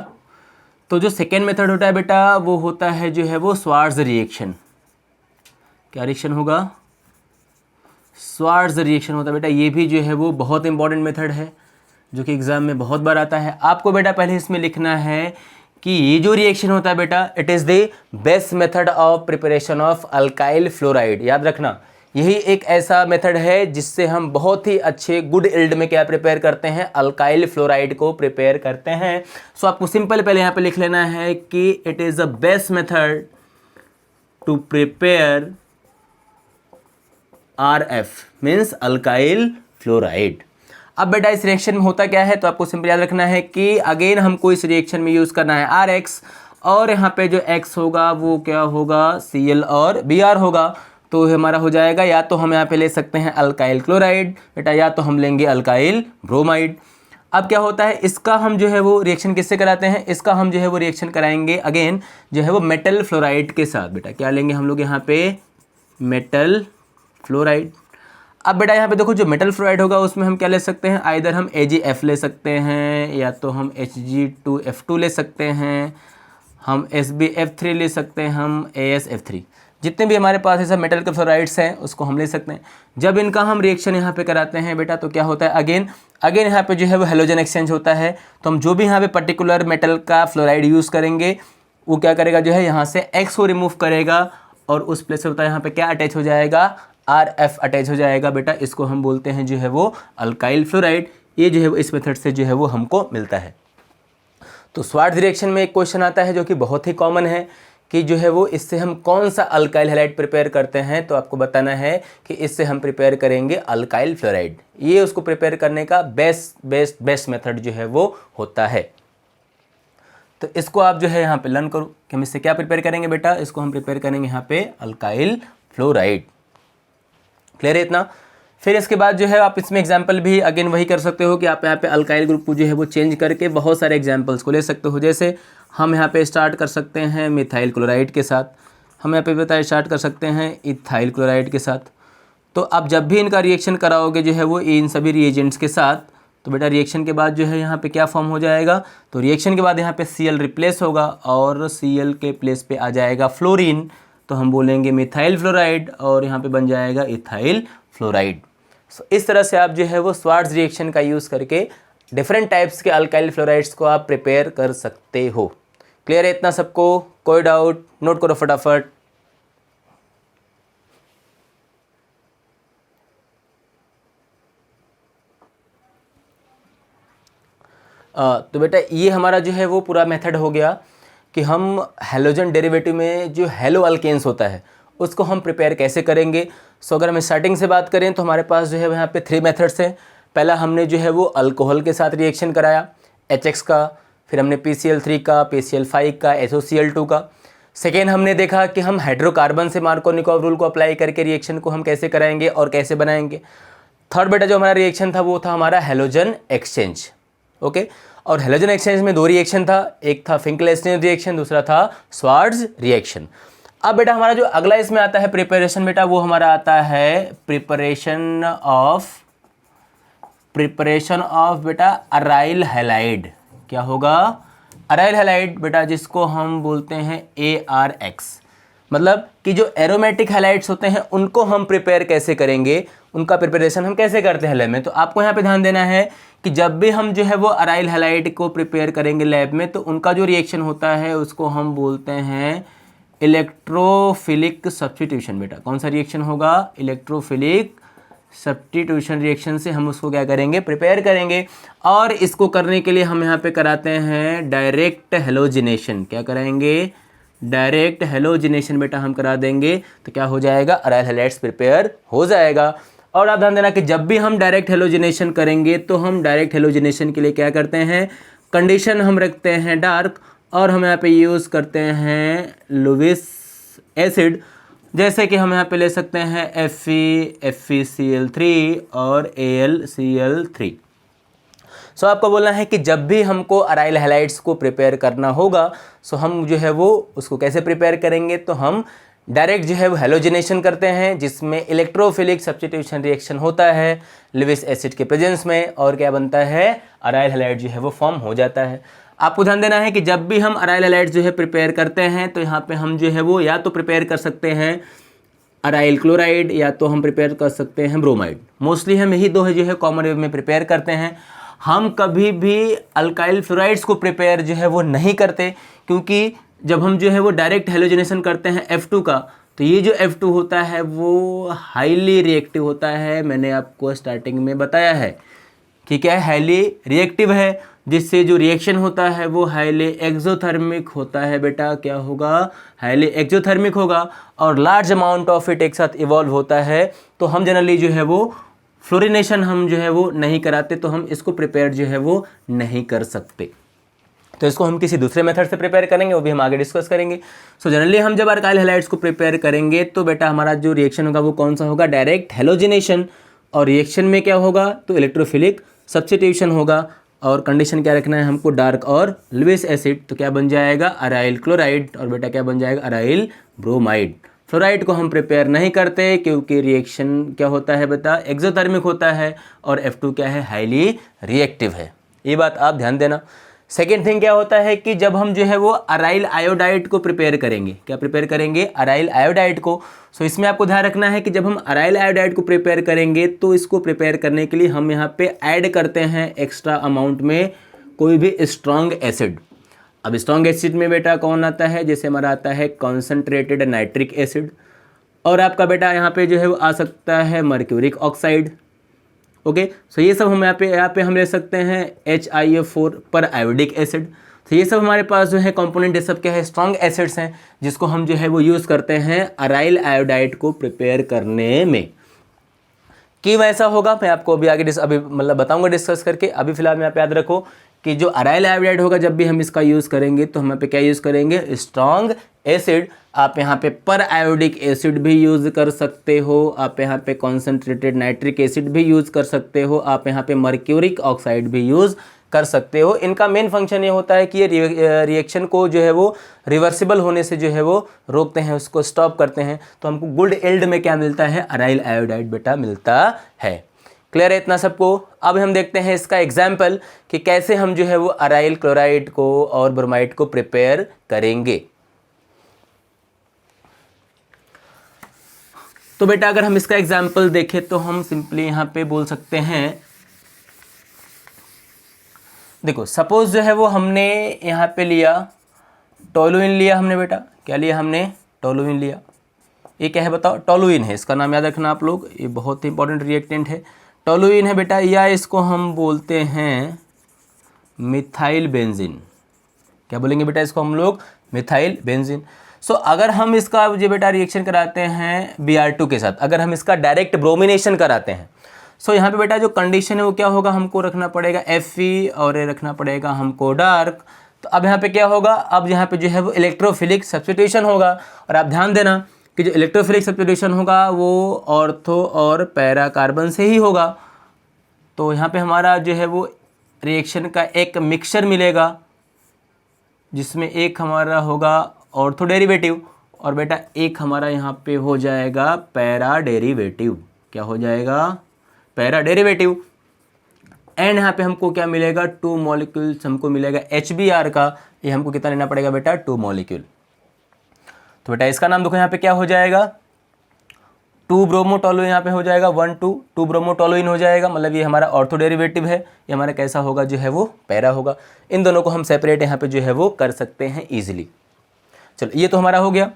तो जो सेकेंड मेथड होता है बेटा वो होता है जो है वो स्वार्ट्ज रिएक्शन। क्या रिएक्शन होगा, स्वार्ट्ज रिएक्शन होता है बेटा। ये भी जो है वो बहुत इंपॉर्टेंट मेथड है जो कि एग्जाम में बहुत बार आता है। आपको बेटा पहले इसमें लिखना है कि ये जो रिएक्शन होता है बेटा, it is the best method of preparation of alkyl fluoride. याद रखना, यही एक ऐसा मेथड है जिससे हम बहुत ही अच्छे गुड इल्ड में क्या प्रिपेयर करते हैं, अल्काइल फ्लोराइड को प्रिपेयर करते हैं। सो आपको सिंपल पहले यहाँ पे लिख लेना है कि it is the best method to prepare RF, means alkyl fluoride. अब बेटा इस रिएक्शन में होता क्या है, तो आपको सिंपल याद रखना है कि अगेन हमको इस रिएक्शन में यूज़ करना है RX, और यहाँ पे जो X होगा वो क्या होगा, Cl और Br होगा। तो हमारा हो जाएगा, या तो हम यहाँ पे ले सकते हैं अल्काइल क्लोराइड बेटा, या तो हम लेंगे अल्काइल ब्रोमाइड। अब क्या होता है, इसका हम जो है वो रिएक्शन किससे कराते हैं, इसका हम जो है वो रिएक्शन कराएंगे अगेन जो है वो मेटल फ्लोराइड के साथ। बेटा क्या लेंगे हम लोग यहाँ पे, मेटल फ्लोराइड। अब बेटा यहाँ पे देखो जो मेटल फ्लोराइड होगा उसमें हम क्या ले सकते हैं, आइदर हम AgF ले सकते हैं, या तो हम Hg2F2 ले सकते हैं, हम SbF3 ले सकते हैं, हम AsF3, जितने भी हमारे पास ऐसा मेटल के फ्लोराइड्स हैं उसको हम ले सकते हैं। जब इनका हम रिएक्शन यहाँ पे कराते हैं बेटा तो क्या होता है, अगेन यहाँ पे जो है वो हेलोजन एक्सचेंज होता है। तो हम जो भी यहाँ पे पर्टिकुलर मेटल का फ्लोराइड यूज़ करेंगे वो क्या करेगा, जो है यहाँ से X को रिमूव करेगा, और उस प्लेस से होता है यहाँ पे क्या अटैच हो जाएगा, RF अटैच हो जाएगा बेटा। इसको हम बोलते हैं जो है वो अल्काइल फ्लोराइड। ये जो है वो इस मेथड से जो है वो हमको मिलता है। तो स्वार्ट्ज रिएक्शन में एक क्वेश्चन आता है जो कि बहुत ही कॉमन है कि जो है वो इससे हम कौन सा अल्काइल हैलाइड प्रिपेयर करते हैं। तो आपको बताना है कि इससे हम प्रिपेयर करेंगे अल्काइल फ्लोराइड। ये उसको प्रिपेयर करने का बेस्ट मेथड जो है वो होता है। तो इसको आप जो है यहाँ पे लर्न करो कि हम इससे क्या प्रिपेयर करेंगे बेटा, इसको हम प्रिपेयर करेंगे यहाँ पे अल्काइल फ्लोराइड। क्लियर है इतना। फिर इसके बाद जो है आप इसमें एग्जाम्पल भी अगेन वही कर सकते हो कि आप यहाँ पे अल्काइल ग्रुप को जो है वो चेंज करके बहुत सारे एग्जाम्पल्स को ले सकते हो। जैसे हम यहाँ पे स्टार्ट कर सकते हैं मिथाइल क्लोराइड के साथ, हम यहाँ पे बता स्टार्ट कर सकते हैं इथाइल क्लोराइड के साथ। तो आप जब भी इनका रिएक्शन कराओगे जो है वो इन सभी रिएजेंट्स के साथ, तो बेटा रिएक्शन के बाद जो है यहाँ पे क्या फॉर्म हो जाएगा, तो रिएक्शन के बाद यहाँ पे Cl रिप्लेस होगा और Cl के प्लेस पे आ जाएगा फ्लोरीन, तो हम बोलेंगे मिथाइल फ्लोराइड, और यहाँ पे बन जाएगा इथाइल फ्लोराइड। इस तरह से आप जो है वो स्वार्ट्ज रिएक्शन का यूज़ करके डिफरेंट टाइप्स के अल्काइल फ्लोराइड्स को आप प्रिपेयर कर सकते हो। क्लियर है इतना सबको, कोई डाउट, नोट करो फटाफट। तो बेटा ये हमारा जो है वो पूरा मेथड हो गया कि हम हेलोजन डेरिवेटिव में जो हेलो अल्केन्स होता है उसको हम प्रिपेयर कैसे करेंगे। सो अगर हम स्टार्टिंग से बात करें तो हमारे पास जो है यहाँ पे 3 मेथड्स हैं। पहला हमने जो है वो अल्कोहल के साथ रिएक्शन कराया HX का, फिर हमने PCl3 का, PCl5 का, SOCl2 का। सेकेंड हमने देखा कि हम हाइड्रोकार्बन से मार्कोनिकॉव रूल को अप्लाई करके रिएक्शन को हम कैसे कराएंगे और कैसे बनाएंगे। थर्ड बेटा जो हमारा रिएक्शन था वो था हमारा हैलोजन एक्सचेंज। ओके, और हैलोजन एक्सचेंज में 2 रिएक्शन था, एक था फिंकलेस्टीन रिएक्शन, दूसरा था स्वार्ट्ज रिएक्शन। अब बेटा हमारा जो अगला इसमें आता है प्रिपरेशन बेटा, वो हमारा आता है प्रिपरेशन ऑफ बेटा अराइल हैलाइड। क्या होगा? अराइल हैलाइड बेटा, जिसको हम बोलते हैं ARX। मतलब कि जो एरोमेटिक हैलाइड्स होते हैं उनको हम प्रिपेयर कैसे करेंगे, उनका प्रिपरेशन हम कैसे करते हैं लैब में। तो आपको यहाँ पे ध्यान देना है कि जब भी हम जो है वो अराइल हैलाइड को प्रिपेयर करेंगे लैब में, तो उनका जो रिएक्शन होता है उसको हम बोलते हैं इलेक्ट्रोफिलिक सब्स्टिट्यूशन। बेटा कौन सा रिएक्शन होगा? इलेक्ट्रोफिलिक सब्स्टिट्यूशन रिएक्शन से हम उसको क्या करेंगे? प्रिपेयर करेंगे। और इसको करने के लिए हम यहाँ पे कराते हैं डायरेक्ट हेलोजिनेशन। क्या कराएंगे? डायरेक्ट हेलोजिनेशन बेटा हम करा देंगे, तो क्या हो जाएगा? अराइल हैलाइड्स प्रिपेयर हो जाएगा। और आप ध्यान देना कि जब भी हम डायरेक्ट हेलोजिनेशन करेंगे तो हम डायरेक्ट हेलोजिनेशन के लिए क्या करते हैं? कंडीशन हम रखते हैं डार्क, और हम यहाँ पे यूज़ करते हैं लुईस एसिड। जैसे कि हम यहाँ पे ले सकते हैं FeCl3 और AlCl3। सो आपको बोलना है कि जब भी हमको अराइल हैलाइड्स को प्रिपेयर करना होगा, सो हम जो है वो उसको कैसे प्रिपेयर करेंगे, तो हम डायरेक्ट जो है वो हेलोजिनेशन करते हैं, जिसमें इलेक्ट्रोफिलिक सब्स्टिट्यूशन रिएक्शन होता है लुईस एसिड के प्रेजेंस में, और क्या बनता है? अराइल हैलाइड जो है वो फॉर्म हो जाता है। आपको ध्यान देना है कि जब भी हम अराइल हैलाइड जो है प्रिपेयर करते हैं, तो यहाँ पे हम जो है वो या तो प्रिपेयर कर सकते हैं अराइल क्लोराइड, या तो हम प्रिपेयर कर सकते हैं ब्रोमाइड। मोस्टली हम यही 2 है जो है कॉमन वे में प्रिपेयर करते हैं। हम कभी भी अल्काइल फ्लोराइड्स को प्रिपेयर जो है वो नहीं करते, क्योंकि जब हम जो है वो डायरेक्ट हेलोजिनेशन करते हैं F2 का, तो ये जो F2 होता है वो हाईली रिएक्टिव होता है। मैंने आपको स्टार्टिंग में बताया है कि क्या है, हाईली रिएक्टिव है, जिससे जो रिएक्शन होता है वो हाईली एक्सोथर्मिक होता है। बेटा क्या होगा? हाईली एक्सोथर्मिक होगा, और लार्ज अमाउंट ऑफ इट एक साथ इवॉल्व होता है। तो हम जनरली जो है वो फ्लोरिनेशन हम जो है वो नहीं कराते, तो हम इसको प्रिपेयर जो है वो नहीं कर सकते। तो इसको हम किसी दूसरे मेथड से प्रिपेयर करेंगे, वो भी हम आगे डिस्कस करेंगे। सो जनरली हम जब अल्काइल हैलाइड्स को प्रिपेयर करेंगे तो बेटा हमारा जो रिएक्शन होगा वो कौन सा होगा? Direct halogenation. और रिएक्शन में क्या होगा? तो इलेक्ट्रोफिलिक सब्स्टिट्यूशन होगा। और कंडीशन क्या रखना है हमको? डार्क और लुईस एसिड। तो क्या बन जाएगा? Aryl chloride. और बेटा क्या बन जाएगा? Aryl bromide. फ्लोराइड को हम प्रिपेयर नहीं करते, क्योंकि रिएक्शन क्या होता है बेटा? एक्सोथर्मिक होता है, और F2 क्या है? हाईली रिएक्टिव है। ये बात आप ध्यान देना। सेकेंड थिंग क्या होता है कि जब हम जो है वो अराइल आयोडाइड को प्रिपेयर करेंगे, क्या प्रिपेयर करेंगे? अराइल आयोडाइड को। सो इसमें आपको ध्यान रखना है कि जब हम अराइल आयोडाइड को प्रिपेयर करेंगे, तो इसको प्रिपेयर करने के लिए हम यहाँ पे ऐड करते हैं एक्स्ट्रा अमाउंट में कोई भी स्ट्रॉन्ग एसिड। अब स्ट्रॉन्ग एसिड में बेटा कौन आता है? जैसे हमारा आता है कॉन्सेंट्रेटेड नाइट्रिक एसिड, और आपका बेटा यहाँ पे जो है वो आ सकता है मर्क्यूरिक ऑक्साइड। ओके, सो ये सब हम यहाँ पे हम ले सकते हैं HiF4 पर आयोडिक एसिड। तो ये सब हमारे पास जो है कंपोनेंट, ये सब क्या है? स्ट्रॉन्ग एसिड्स हैं, जिसको हम जो है वो यूज़ करते हैं अराइल आयोडाइड को प्रिपेयर करने में। क्यों ऐसा होगा मैं आपको अभी आगे अभी मतलब बताऊंगा डिस्कस करके। अभी फिलहाल में यहाँ पे याद रखो कि जो अराइल आयोडाइड होगा, जब भी हम इसका यूज़ करेंगे तो हम यहाँ पे क्या यूज़ करेंगे? Strong acid. आप यहाँ पे पर आयोडिक एसिड भी यूज़ कर सकते हो, आप यहाँ पे कॉन्सेंट्रेटेड नाइट्रिक एसिड भी यूज़ कर सकते हो, आप यहाँ पे मर्क्यूरिक ऑक्साइड भी यूज़ कर सकते हो। इनका मेन फंक्शन ये होता है कि ये रिएक्शन को जो है वो रिवर्सिबल होने से जो है वो रोकते हैं, उसको स्टॉप करते हैं। तो हमको गुड यील्ड में क्या मिलता है? अराइल आयोडाइड बेटा मिलता है। क्लियर है इतना सबको? अब हम देखते हैं इसका एग्जाम्पल कि कैसे हम जो है वो अराइल क्लोराइड को और ब्रोमाइड को प्रिपेयर करेंगे। तो बेटा अगर हम इसका एग्जाम्पल देखें तो हम सिंपली यहाँ पे बोल सकते हैं, देखो सपोज जो है वो हमने यहाँ पे लिया टोलुइन लिया हमने। बेटा क्या लिया हमने? टोलुइन लिया। ये क्या है बताओ? टोलुइन है, इसका नाम याद रखना आप लोग, ये बहुत ही इंपॉर्टेंट रिएक्टेंट है। टोलुइन है बेटा, या इसको हम बोलते हैं मिथाइल बेंजीन। क्या बोलेंगे बेटा इसको हम लोग? Methyl benzene. सो अगर हम इसका जो बेटा रिएक्शन कराते हैं Br2 के साथ, अगर हम इसका डायरेक्ट ब्रोमिनेशन कराते हैं, सो यहाँ पे बेटा जो कंडीशन है वो क्या होगा, हमको रखना पड़ेगा Fe और ये रखना पड़ेगा हमको डार्क। तो अब यहाँ पे क्या होगा, अब यहाँ पे जो है वो इलेक्ट्रोफिलिक सब्स्टिट्यूशन होगा। और आप ध्यान देना कि जो इलेक्ट्रोफिलिक सब्स्टिट्यूशन होगा वो ऑर्थो और पैरा कार्बन से ही होगा। तो यहाँ पे हमारा जो है वो रिएक्शन का एक मिक्सचर मिलेगा, जिसमें एक हमारा होगा ऑर्थो डेरिवेटिव और बेटा एक हमारा यहाँ पे हो जाएगा पैरा डेरिवेटिव। क्या हो जाएगा, पैरा डेरिवेटिव। एंड यहाँ पे हमको क्या मिलेगा, 2 मॉलिक्यूल्स हमको मिलेगा HBr का। ये हमको कितना लेना पड़ेगा बेटा, 2 मॉलिक्यूल। तो बेटा इसका नाम देखो यहाँ पे क्या हो जाएगा, 2 ब्रोमोटोलुइन यहाँ पे हो जाएगा, 2 ब्रोमोटोलुइन हो जाएगा। मतलब ये हमारा ऑर्थो डेरिवेटिव है, ये हमारा कैसा होगा, जो है वो पैरा होगा। इन दोनों को हम सेपरेट यहाँ पे जो है वो कर सकते हैं ईजिली। चलो ये तो हमारा हो गया।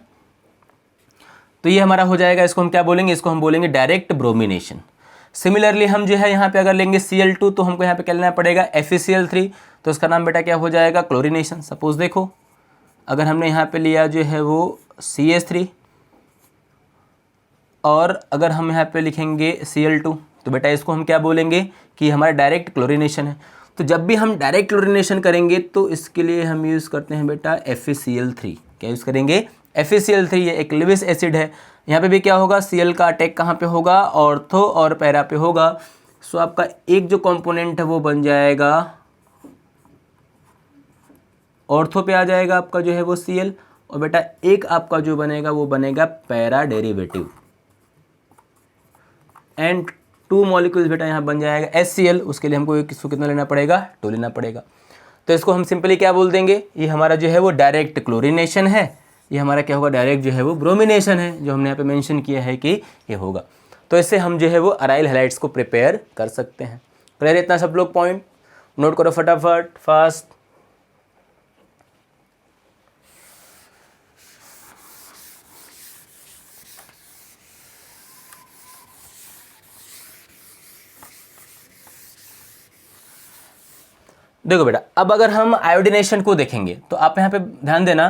तो ये हमारा हो जाएगा, इसको हम क्या बोलेंगे, इसको हम बोलेंगे डायरेक्ट ब्रोमिनेशन। सिमिलरली हम जो है यहाँ पे अगर लेंगे Cl2 तो हमको यहाँ पे क्या लेना पड़ेगा, FeCl3। तो इसका नाम बेटा क्या हो जाएगा, क्लोरिनेशन। सपोज देखो अगर हमने यहाँ पे लिया जो है वो CH3 और अगर हम यहाँ पे लिखेंगे Cl2 तो बेटा इसको हम क्या बोलेंगे कि हमारा डायरेक्ट क्लोरिनेशन है। तो जब भी हम डायरेक्ट क्लोरिनेशन करेंगे तो इसके लिए हम यूज़ करते हैं बेटा FeCl3। क्या यूज़ करेंगे, FeCl3। ये एक लिविस एसिड है। यहाँ पे भी क्या होगा, Cl का अटैक कहाँ पे होगा, ऑर्थो और पैरा पे होगा। सो आपका एक जो कंपोनेंट है वो बन जाएगा ऑर्थो पे आ जाएगा आपका जो है वो Cl, और बेटा एक आपका जो बनेगा वो बनेगा पैरा डेरिवेटिव। एंड 2 मॉलिक्यूल्स बेटा यहाँ बन जाएगा HCl। उसके लिए हमको किसको कितना लेना पड़ेगा, 2 लेना पड़ेगा। तो इसको हम सिंपली क्या बोल देंगे, ये हमारा जो है वो डायरेक्ट क्लोरिनेशन है, ये हमारा क्या होगा, डायरेक्ट जो है वो ब्रोमिनेशन है, जो हमने यहाँ पे मेंशन किया है कि ये होगा। तो इससे हम जो है वो अराइल हैलाइड्स को प्रिपेयर कर सकते हैं। क्लियर, इतना सब लोग पॉइंट नोट करो फटाफट फास्ट। देखो बेटा, अब अगर हम आयोडिनेशन को देखेंगे तो आप यहाँ पे ध्यान देना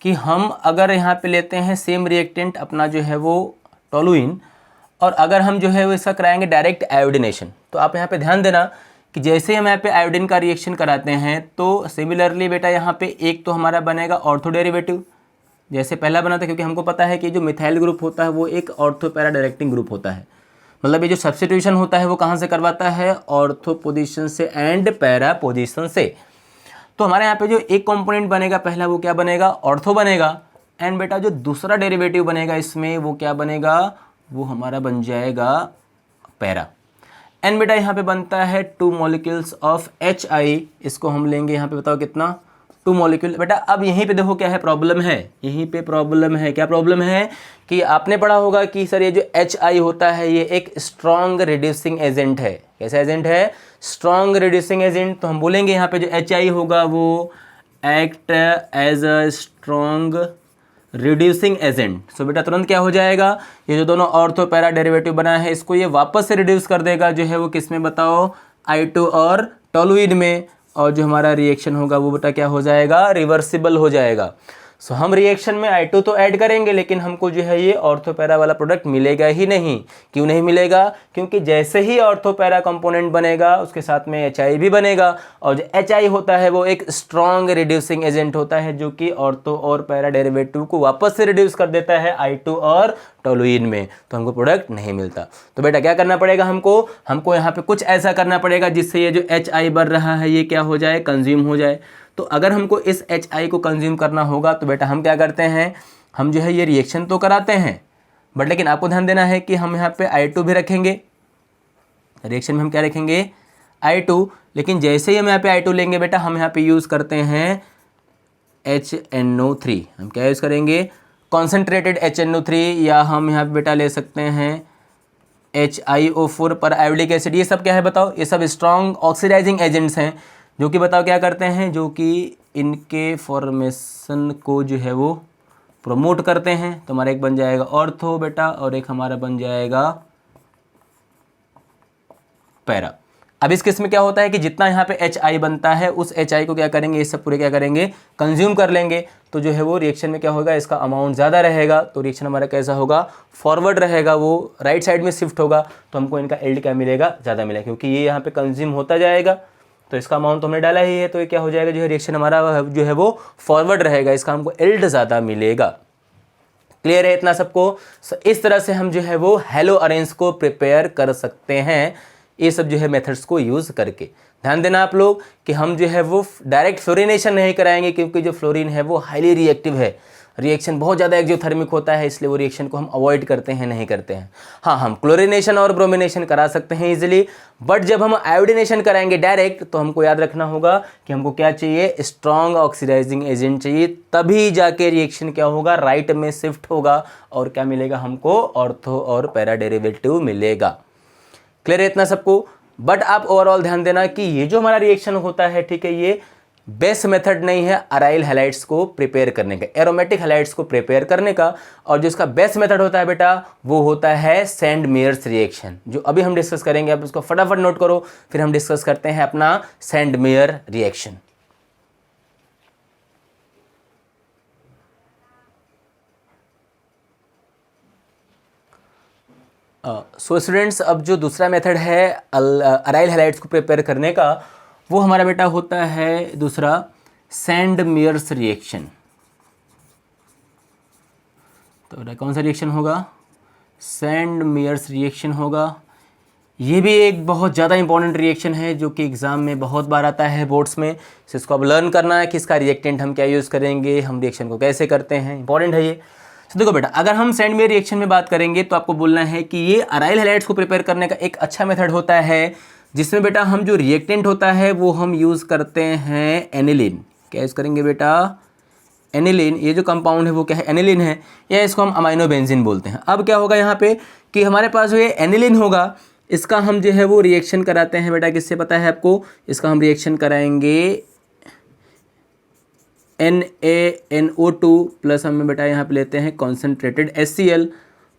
कि हम अगर यहाँ पे लेते हैं सेम रिएक्टेंट अपना जो है वो टोलुइन, और अगर हम जो है वो इसका कराएंगे डायरेक्ट आयोडिनेशन, तो आप यहाँ पे ध्यान देना कि जैसे हम यहाँ पे आयोडीन का रिएक्शन कराते हैं तो सिमिलरली बेटा यहाँ पे एक तो हमारा बनेगा ऑर्थो डेरिवेटिव जैसे पहला बना था, क्योंकि हमको पता है कि जो मिथाइल ग्रुप होता है वो एक ऑर्थो पैरा डायरेक्टिंग ग्रुप होता है। मतलब ये जो सब्स्टिट्यूशन होता है वो कहाँ से करवाता है, ऑर्थो पोजीशन से एंड पैरा पोजीशन से। तो हमारे यहाँ पे जो एक कंपोनेंट बनेगा पहला वो क्या बनेगा, ऑर्थो बनेगा। एंड बेटा जो दूसरा डेरिवेटिव बनेगा इसमें वो क्या बनेगा, वो हमारा बन जाएगा पैरा। एंड बेटा यहाँ पे बनता है 2 मॉलिक्यूल्स ऑफ HI। इसको हम लेंगे यहाँ पे, बताओ कितना, 2 मॉलिक्यूल। बेटा अब यहीं पे देखो क्या है प्रॉब्लम है, यहीं पे प्रॉब्लम है। क्या प्रॉब्लम है कि आपने पढ़ा होगा कि सर ये जो HI होता है ये एक स्ट्रॉन्ग रिड्यूसिंग एजेंट है। कैसा एजेंट है, स्ट्रॉन्ग रिड्यूसिंग एजेंट। तो हम बोलेंगे यहाँ पे जो HI होगा वो act as a strong reducing agent. So बेटा तुरंत क्या हो जाएगा, ये जो दोनों ऑर्थो पैरा डेरिवेटिव बना है इसको ये वापस से रिड्यूस कर देगा जो है वो किस में, बताओ, I2 और टोलुइन में। और जो हमारा रिएक्शन होगा वो बेटा क्या हो जाएगा, रिवर्सिबल हो जाएगा। सो हम रिएक्शन में I2 तो ऐड करेंगे लेकिन हमको जो है ये ऑर्थो पैरा वाला प्रोडक्ट मिलेगा ही नहीं। क्यों नहीं मिलेगा, क्योंकि जैसे ही ऑर्थो पैरा कंपोनेंट बनेगा उसके साथ में HI भी बनेगा, और जो HI होता है वो एक स्ट्रॉन्ग रिड्यूसिंग एजेंट होता है जो कि ऑर्थो और पैरा डेरिवेटिव को वापस से रिड्यूस कर देता है I2 और टोलुइन में। तो हमको प्रोडक्ट नहीं मिलता। तो बेटा क्या करना पड़ेगा हमको यहाँ पे कुछ ऐसा करना पड़ेगा जिससे ये जो HI बन रहा है ये क्या हो जाए, कंज्यूम हो जाए। तो अगर हमको इस HI को कंज्यूम करना होगा तो बेटा हम क्या करते हैं, हम जो है ये रिएक्शन तो कराते हैं बट लेकिन आपको ध्यान देना है कि हम यहाँ पे I2 भी रखेंगे। रिएक्शन में हम क्या रखेंगे, I2। लेकिन जैसे ही हम यहाँ पे I2 लेंगे बेटा हम यहाँ पे यूज़ करते हैं HNO3। हम क्या यूज़ करेंगे, कॉन्सेंट्रेटेड HNO3, या हम यहाँ पे बेटा ले सकते हैं HiO4 पर आयोडिक एसिड। ये सब क्या है बताओ, ये सब स्ट्रॉन्ग ऑक्सीडाइजिंग एजेंट्स हैं जो कि बताओ क्या करते हैं, जो कि इनके फॉर्मेशन को जो है वो प्रमोट करते हैं। तो हमारा एक बन जाएगा ऑर्थो बेटा और एक हमारा बन जाएगा पैरा। अब इस केस में क्या होता है कि जितना यहाँ पे HI बनता है उस HI को क्या करेंगे, ये सब पूरे क्या करेंगे, कंज्यूम कर लेंगे। तो जो है वो रिएक्शन में क्या होगा, इसका अमाउंट ज़्यादा रहेगा, तो रिएक्शन हमारा कैसा होगा, फॉरवर्ड रहेगा, वो राइट साइड में शिफ्ट होगा। तो हमको इनका एल्ड क्या मिलेगा, ज़्यादा मिलेगा, क्योंकि ये यहाँ पे कंज्यूम होता जाएगा। तो इसका अमाउंट तो हमने डाला ही है, तो ये क्या हो जाएगा, जो है रिएक्शन हमारा जो है वो फॉरवर्ड रहेगा, इसका हमको एल्ड ज़्यादा मिलेगा। क्लियर है इतना सबको। इस तरह से हम जो है वो हेलो अरेंज को प्रिपेयर कर सकते हैं, ये सब जो है मेथड्स को यूज़ करके। ध्यान देना आप लोग कि हम जो है वो डायरेक्ट फ्लोरिनेशन नहीं कराएंगे, क्योंकि जो फ्लोरीन है वो हाईली रिएक्टिव है, रिएक्शन बहुत ज़्यादा एक्सोथर्मिक होता है, इसलिए वो रिएक्शन को हम अवॉइड करते हैं, नहीं करते हैं। हाँ, हम क्लोरिनेशन और ब्रोमिनेशन करा सकते हैं इजीली, बट जब हम आयोडिनेशन कराएंगे डायरेक्ट, तो हमको याद रखना होगा कि हमको क्या चाहिए, स्ट्रॉन्ग ऑक्सीडाइजिंग एजेंट चाहिए, तभी जाके रिएक्शन क्या होगा, राइट में शिफ्ट होगा, और क्या मिलेगा हमको, ऑर्थो और पैरा डेरिवेटिव मिलेगा। क्लियर है इतना सबको। बट आप ओवरऑल ध्यान देना कि ये जो हमारा रिएक्शन होता है, ठीक है, ये बेस्ट मेथड नहीं है अराइल हैलाइड्स को प्रिपेयर करने का, एरोमेटिक हैलाइड्स को प्रिपेयर करने का। और जो इसका बेस्ट मेथड होता है बेटा, वो होता है सैंड मेयर्स रिएक्शन, जो अभी हम डिस्कस करेंगे। आप इसको फटाफट नोट करो, फिर हम डिस्कस करते हैं अपना sand mayor reaction. So students, अब जो दूसरा मेथड है अराइल हैलाइड्स को प्रिपेयर करने का, वो हमारा बेटा होता है दूसरा सैंड मेयर्स रिएक्शन। तो बेटा कौन सा रिएक्शन होगा, सैंड मेयर्स रिएक्शन होगा। ये भी एक बहुत ज़्यादा इंपॉर्टेंट रिएक्शन है, जो कि एग्जाम में बहुत बार आता है बोर्ड्स में। तो इसको अब लर्न करना है कि इसका रिएक्टेंट हम क्या यूज़ करेंगे, हम रिएक्शन को कैसे करते हैं, इंपॉर्टेंट है ये। तो देखो बेटा, अगर हम सैंड मेयर रिएक्शन में बात करेंगे, तो आपको बोलना है कि ये अराइल हैलाइड्स को प्रिपेयर करने का एक अच्छा मेथड होता है, जिसमें बेटा हम जो रिएक्टेंट होता है वो हम यूज़ करते हैं एनिलीन। क्या यूज़ करेंगे बेटा, एनिलीन। ये जो कंपाउंड है वो क्या है, एनिलीन है, या इसको हम अमाइनो बेंजीन बोलते हैं। अब क्या होगा यहाँ पे कि हमारे पास जो ये एनिलीन होगा, इसका हम जो है वो रिएक्शन कराते हैं बेटा, किससे पता है आपको, इसका हम रिएक्शन कराएंगे NaNO2 प्लस हमें बेटा यहाँ पे लेते हैं कॉन्सेंट्रेटेड HCl,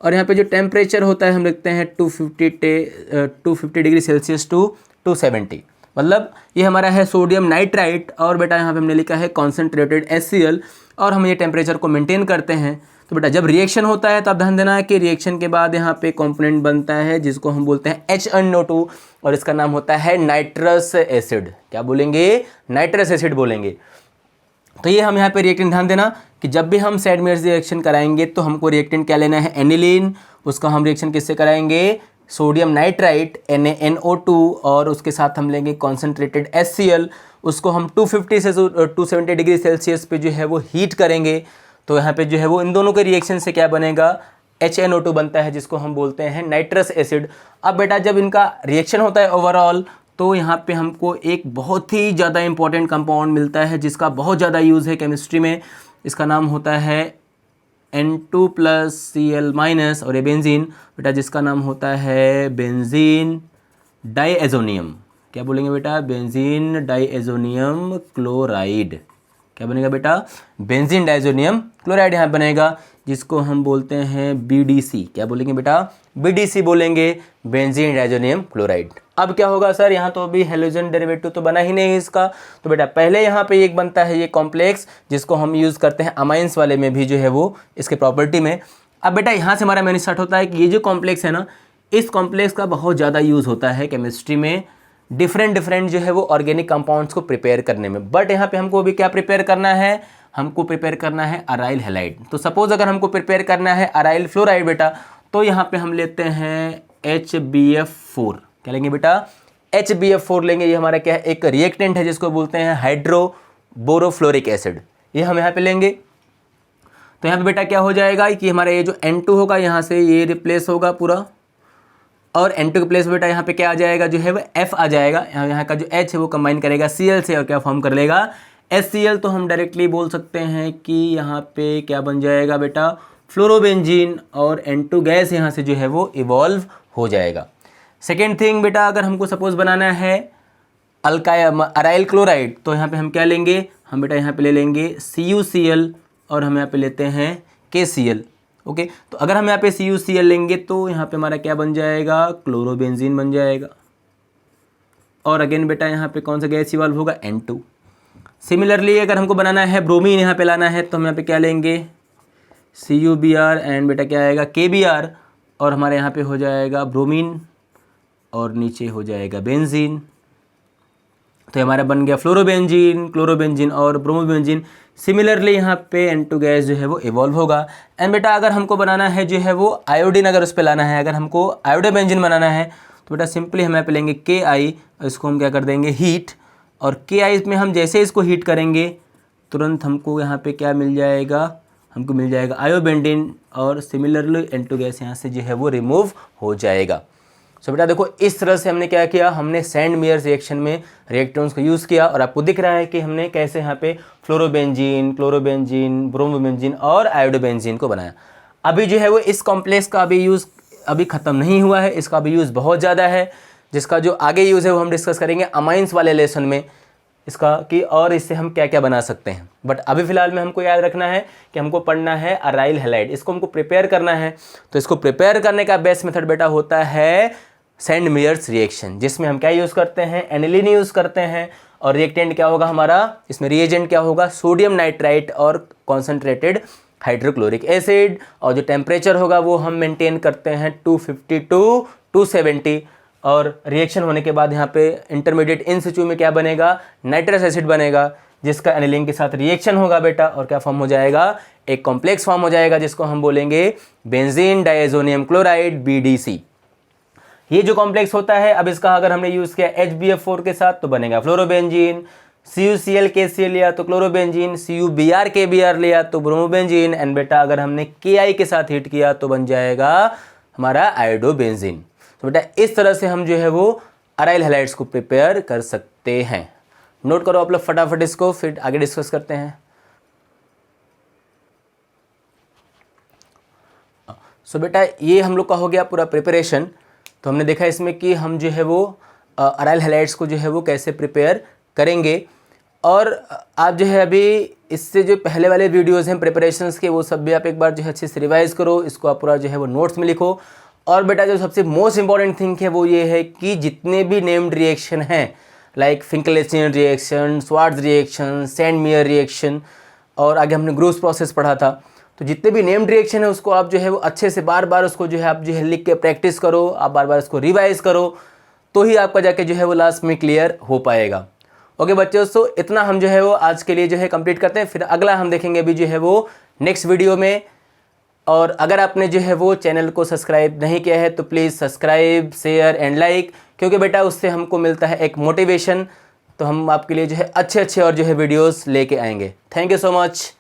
और यहाँ पे जो टेम्परेचर होता है हम लिखते हैं 250 डिग्री सेल्सियस टू 270, मतलब ये हमारा है सोडियम नाइट्राइट, और बेटा यहाँ पे हमने लिखा है कॉन्सेंट्रेटेड HCl, और हम ये टेम्परेचर को मेंटेन करते हैं। तो बेटा जब रिएक्शन होता है, तो आप ध्यान देना है कि रिएक्शन के बाद यहाँ पे कंपोनेंट बनता है जिसको हम बोलते हैं HNO2, और इसका नाम होता है नाइट्रस एसिड। क्या बोलेंगे, नाइट्रस एसिड बोलेंगे। तो ये हम यहाँ पे रिएक्टेंट, ध्यान देना कि जब भी हम सैंड मेयर्स रिएक्शन कराएंगे, तो हमको रिएक्टेंट क्या लेना है, एनिलीन। उसका हम रिएक्शन किससे कराएंगे, सोडियम नाइट्राइट NaNO2, और उसके साथ हम लेंगे कॉन्सेंट्रेटेड HCl। उसको हम 250 से 270 डिग्री सेल्सियस पे जो है वो हीट करेंगे। तो यहाँ पे जो है वो इन दोनों के रिएक्शन से क्या बनेगा, HNO2 बनता है, जिसको हम बोलते हैं नाइट्रस एसिड। अब बेटा जब इनका रिएक्शन होता है ओवरऑल, तो यहाँ पे हमको एक बहुत ही ज़्यादा इंपॉर्टेंट कंपाउंड मिलता है, जिसका बहुत ज़्यादा यूज़ है केमिस्ट्री में। इसका नाम होता है N2+Cl-, और ये बेंजीन बेटा, जिसका नाम होता है बेंजीन डाइएजोनियम। क्या बोलेंगे बेटा, बेंजीन डाइएजोनियम क्लोराइड। क्या बनेगा बेटा, बेंजीन डाइएजोनियम क्लोराइड यहाँ बनेगा, जिसको हम बोलते हैं BDC। क्या बोलेंगे बेटा, BDC बोलेंगे, बेंजीन डाइएजोनियम क्लोराइड। अब क्या होगा सर, यहाँ तो अभी हेलोजन डेरिवेटिव तो बना ही नहीं इसका। तो बेटा पहले यहाँ पे एक बनता है ये कॉम्प्लेक्स, जिसको हम यूज़ करते हैं अमाइंस वाले में भी जो है वो इसके प्रॉपर्टी में। अब बेटा यहाँ से हमारा मेन स्टार्ट होता है कि ये जो कॉम्प्लेक्स है ना, इस कॉम्प्लेक्स का बहुत ज़्यादा यूज़ होता है केमिस्ट्री में, डिफरेंट जो है वो ऑर्गेनिक कंपाउंड्स को प्रिपेयर करने में। बट यहाँ पे हमको अभी क्या प्रिपेयर करना है, हमको प्रिपेयर करना है अराइल हैलाइड। तो सपोज अगर हमको प्रिपेयर करना है अराइल फ्लोराइड बेटा, तो यहाँ पे हम लेते हैं HBF4। क्या लेंगे बेटा, HBF4 लेंगे। ये हमारा क्या है, एक रिएक्टेंट है, जिसको बोलते हैं हाइड्रोबोरोफ्लोरिक एसिड। ये हम यहाँ पे लेंगे। तो यहाँ पे बेटा क्या हो जाएगा कि हमारा ये जो N2 होगा, यहाँ से ये रिप्लेस होगा पूरा, और N2 के प्लेस बेटा यहाँ पे क्या आ जाएगा, जो है वो F आ जाएगा। यहाँ का जो H है वो कंबाइन करेगा Cl से, और क्या फॉर्म कर लेगा, HCl। तो हम डायरेक्टली बोल सकते हैं कि यहाँ पे क्या बन जाएगा बेटा, फ्लोरोबेंजीन, और N2 गैस यहाँ से जो है वो इवॉल्व हो जाएगा। सेकेंड थिंग बेटा, अगर हमको सपोज बनाना है अराइल क्लोराइड, तो यहाँ पे हम क्या लेंगे, हम बेटा यहाँ पे ले लेंगे CuCl, और हम यहाँ पे लेते हैं KCl। ओके, तो अगर हम यहाँ पे CuCl लेंगे, तो यहाँ पे हमारा क्या बन जाएगा, क्लोरोबेंजीन बन जाएगा। और अगेन बेटा यहाँ पे कौन सा गैस इवॉल्व होगा, N2। सिमिलरली अगर हमको बनाना है ब्रोमीन यहाँ पे लाना है तो हम यहाँ पे क्या लेंगे, CuBr एंड बेटा क्या आएगा, KBr, और हमारे यहाँ पे हो जाएगा ब्रोमीन और नीचे हो जाएगा बेंजीन। तो हमारा बन गया फ्लोरोबेंजीन, क्लोरोबेंजीन और ब्रोमोबेंजीन। सिमिलरली यहाँ पे N2 गैस जो है वो इवॉल्व होगा। एंड बेटा अगर हमको बनाना है जो है वो आयोडीन, अगर उस पर लाना है, अगर हमको आयोडोबेंजीन बनाना है तो बेटा सिंपली हम यहाँ पे लेंगे Ki, इसको हम क्या कर देंगे हीट, और Ki में हम जैसे इसको हीट करेंगे तुरंत हमको यहाँ पे क्या मिल जाएगा, हमको मिल जाएगा आयोबेंडीन, और सिमिलरली N2 गैस यहाँ से जो है वो रिमूव हो जाएगा। सो बेटा देखो इस तरह से हमने क्या किया, हमने सैंड मेयर्स रिएक्शन में रिएक्टेंट्स को यूज़ किया, और आपको दिख रहा है कि हमने कैसे यहाँ पे फ्लोरोबेंजीन, क्लोरोबेंजीन, ब्रोमोबेंजीन और आयोडोबेंजीन को बनाया। अभी जो है वो इस कॉम्प्लेक्स का अभी यूज़ अभी ख़त्म नहीं हुआ है, इसका अभी यूज़ बहुत ज़्यादा है, जिसका जो आगे यूज़ है वो हम डिस्कस करेंगे अमाइंस वाले लेसन में इसका, कि और इससे हम क्या क्या बना सकते हैं। बट अभी फ़िलहाल में हमको याद रखना है कि हमको पढ़ना है अराइल हैलाइड, इसको हमको प्रिपेयर करना है। तो इसको प्रिपेयर करने का बेस्ट मेथड बेटा होता है सैंड मेयर्स रिएक्शन, जिसमें हम क्या यूज़ करते हैं, एनिलीन यूज़ करते हैं, और रिएक्टेंट क्या होगा हमारा, इसमें रिएजेंट क्या होगा, सोडियम नाइट्राइट और कॉन्सेंट्रेटेड हाइड्रोक्लोरिक एसिड, और जो टेम्परेचर होगा वो हम मेंटेन करते हैं 250 to 270, और रिएक्शन होने के बाद यहाँ पे इंटरमीडिएट इन सिचु में क्या बनेगा, नाइट्रस एसिड बनेगा, जिसका एनिलीन के साथ रिएक्शन होगा बेटा, और क्या फॉर्म हो जाएगा, एक कॉम्प्लेक्स फॉर्म हो जाएगा, जिसको हम बोलेंगे बेंजीन डाइएजोनियम क्लोराइड BDC। ये जो कॉम्प्लेक्स होता है, अब इसका अगर हमने यूज़ किया HBF4 के साथ तो बनेगा फ्लोरोबेंजीन, CuCl लिया तो क्लोरोबेंजीन, CuBr लिया तो ब्रोमोबेंजीन, एंड बेटा अगर हमने Ki के साथ हीट किया तो बन जाएगा हमारा आयोडोबेंजीन। तो बेटा इस तरह से हम जो है वो अराइल हैलाइड्स को प्रिपेयर कर सकते हैं। नोट करो आप लोग फटाफट इसको, फिर आगे डिस्कस करते हैं। सो बेटा ये हम लोग का हो गया पूरा प्रिपरेशन। तो हमने देखा इसमें कि हम जो है वो अराइल हैलाइड्स को जो है वो कैसे प्रिपेयर करेंगे, और आप जो है अभी इससे जो पहले वाले वीडियोस हैं प्रिपरेशंस के, वो सब भी आप एक बार जो है अच्छे से रिवाइज़ करो, इसको आप पूरा जो है वो नोट्स में लिखो। और बेटा जो सबसे मोस्ट इंपॉर्टेंट थिंग है वो ये है कि जितने भी नेम्ड रिएक्शन हैं, like Finkelstein reaction, Swarts reaction, Sandmeyer reaction, और आगे हमने ग्रूव्स प्रोसेस पढ़ा था, तो जितने भी नेम्ड रिएक्शन है उसको आप जो है वो अच्छे से बार बार उसको जो है आप जो है लिख के प्रैक्टिस करो, आप बार बार उसको रिवाइज करो, तो ही आपका जाके जो है वो लास्ट में क्लियर हो पाएगा। ओके बच्चों, सो इतना हम जो है वो आज के लिए जो है कंप्लीट करते हैं, फिर अगला हम देखेंगे अभी जो है वो नेक्स्ट वीडियो में। और अगर आपने जो है वो चैनल को सब्सक्राइब नहीं किया है तो please subscribe, share and like, क्योंकि बेटा उससे हमको मिलता है एक मोटिवेशन, तो हम आपके लिए जो है अच्छे और जो है वीडियोस लेके आएंगे। Thank you so much.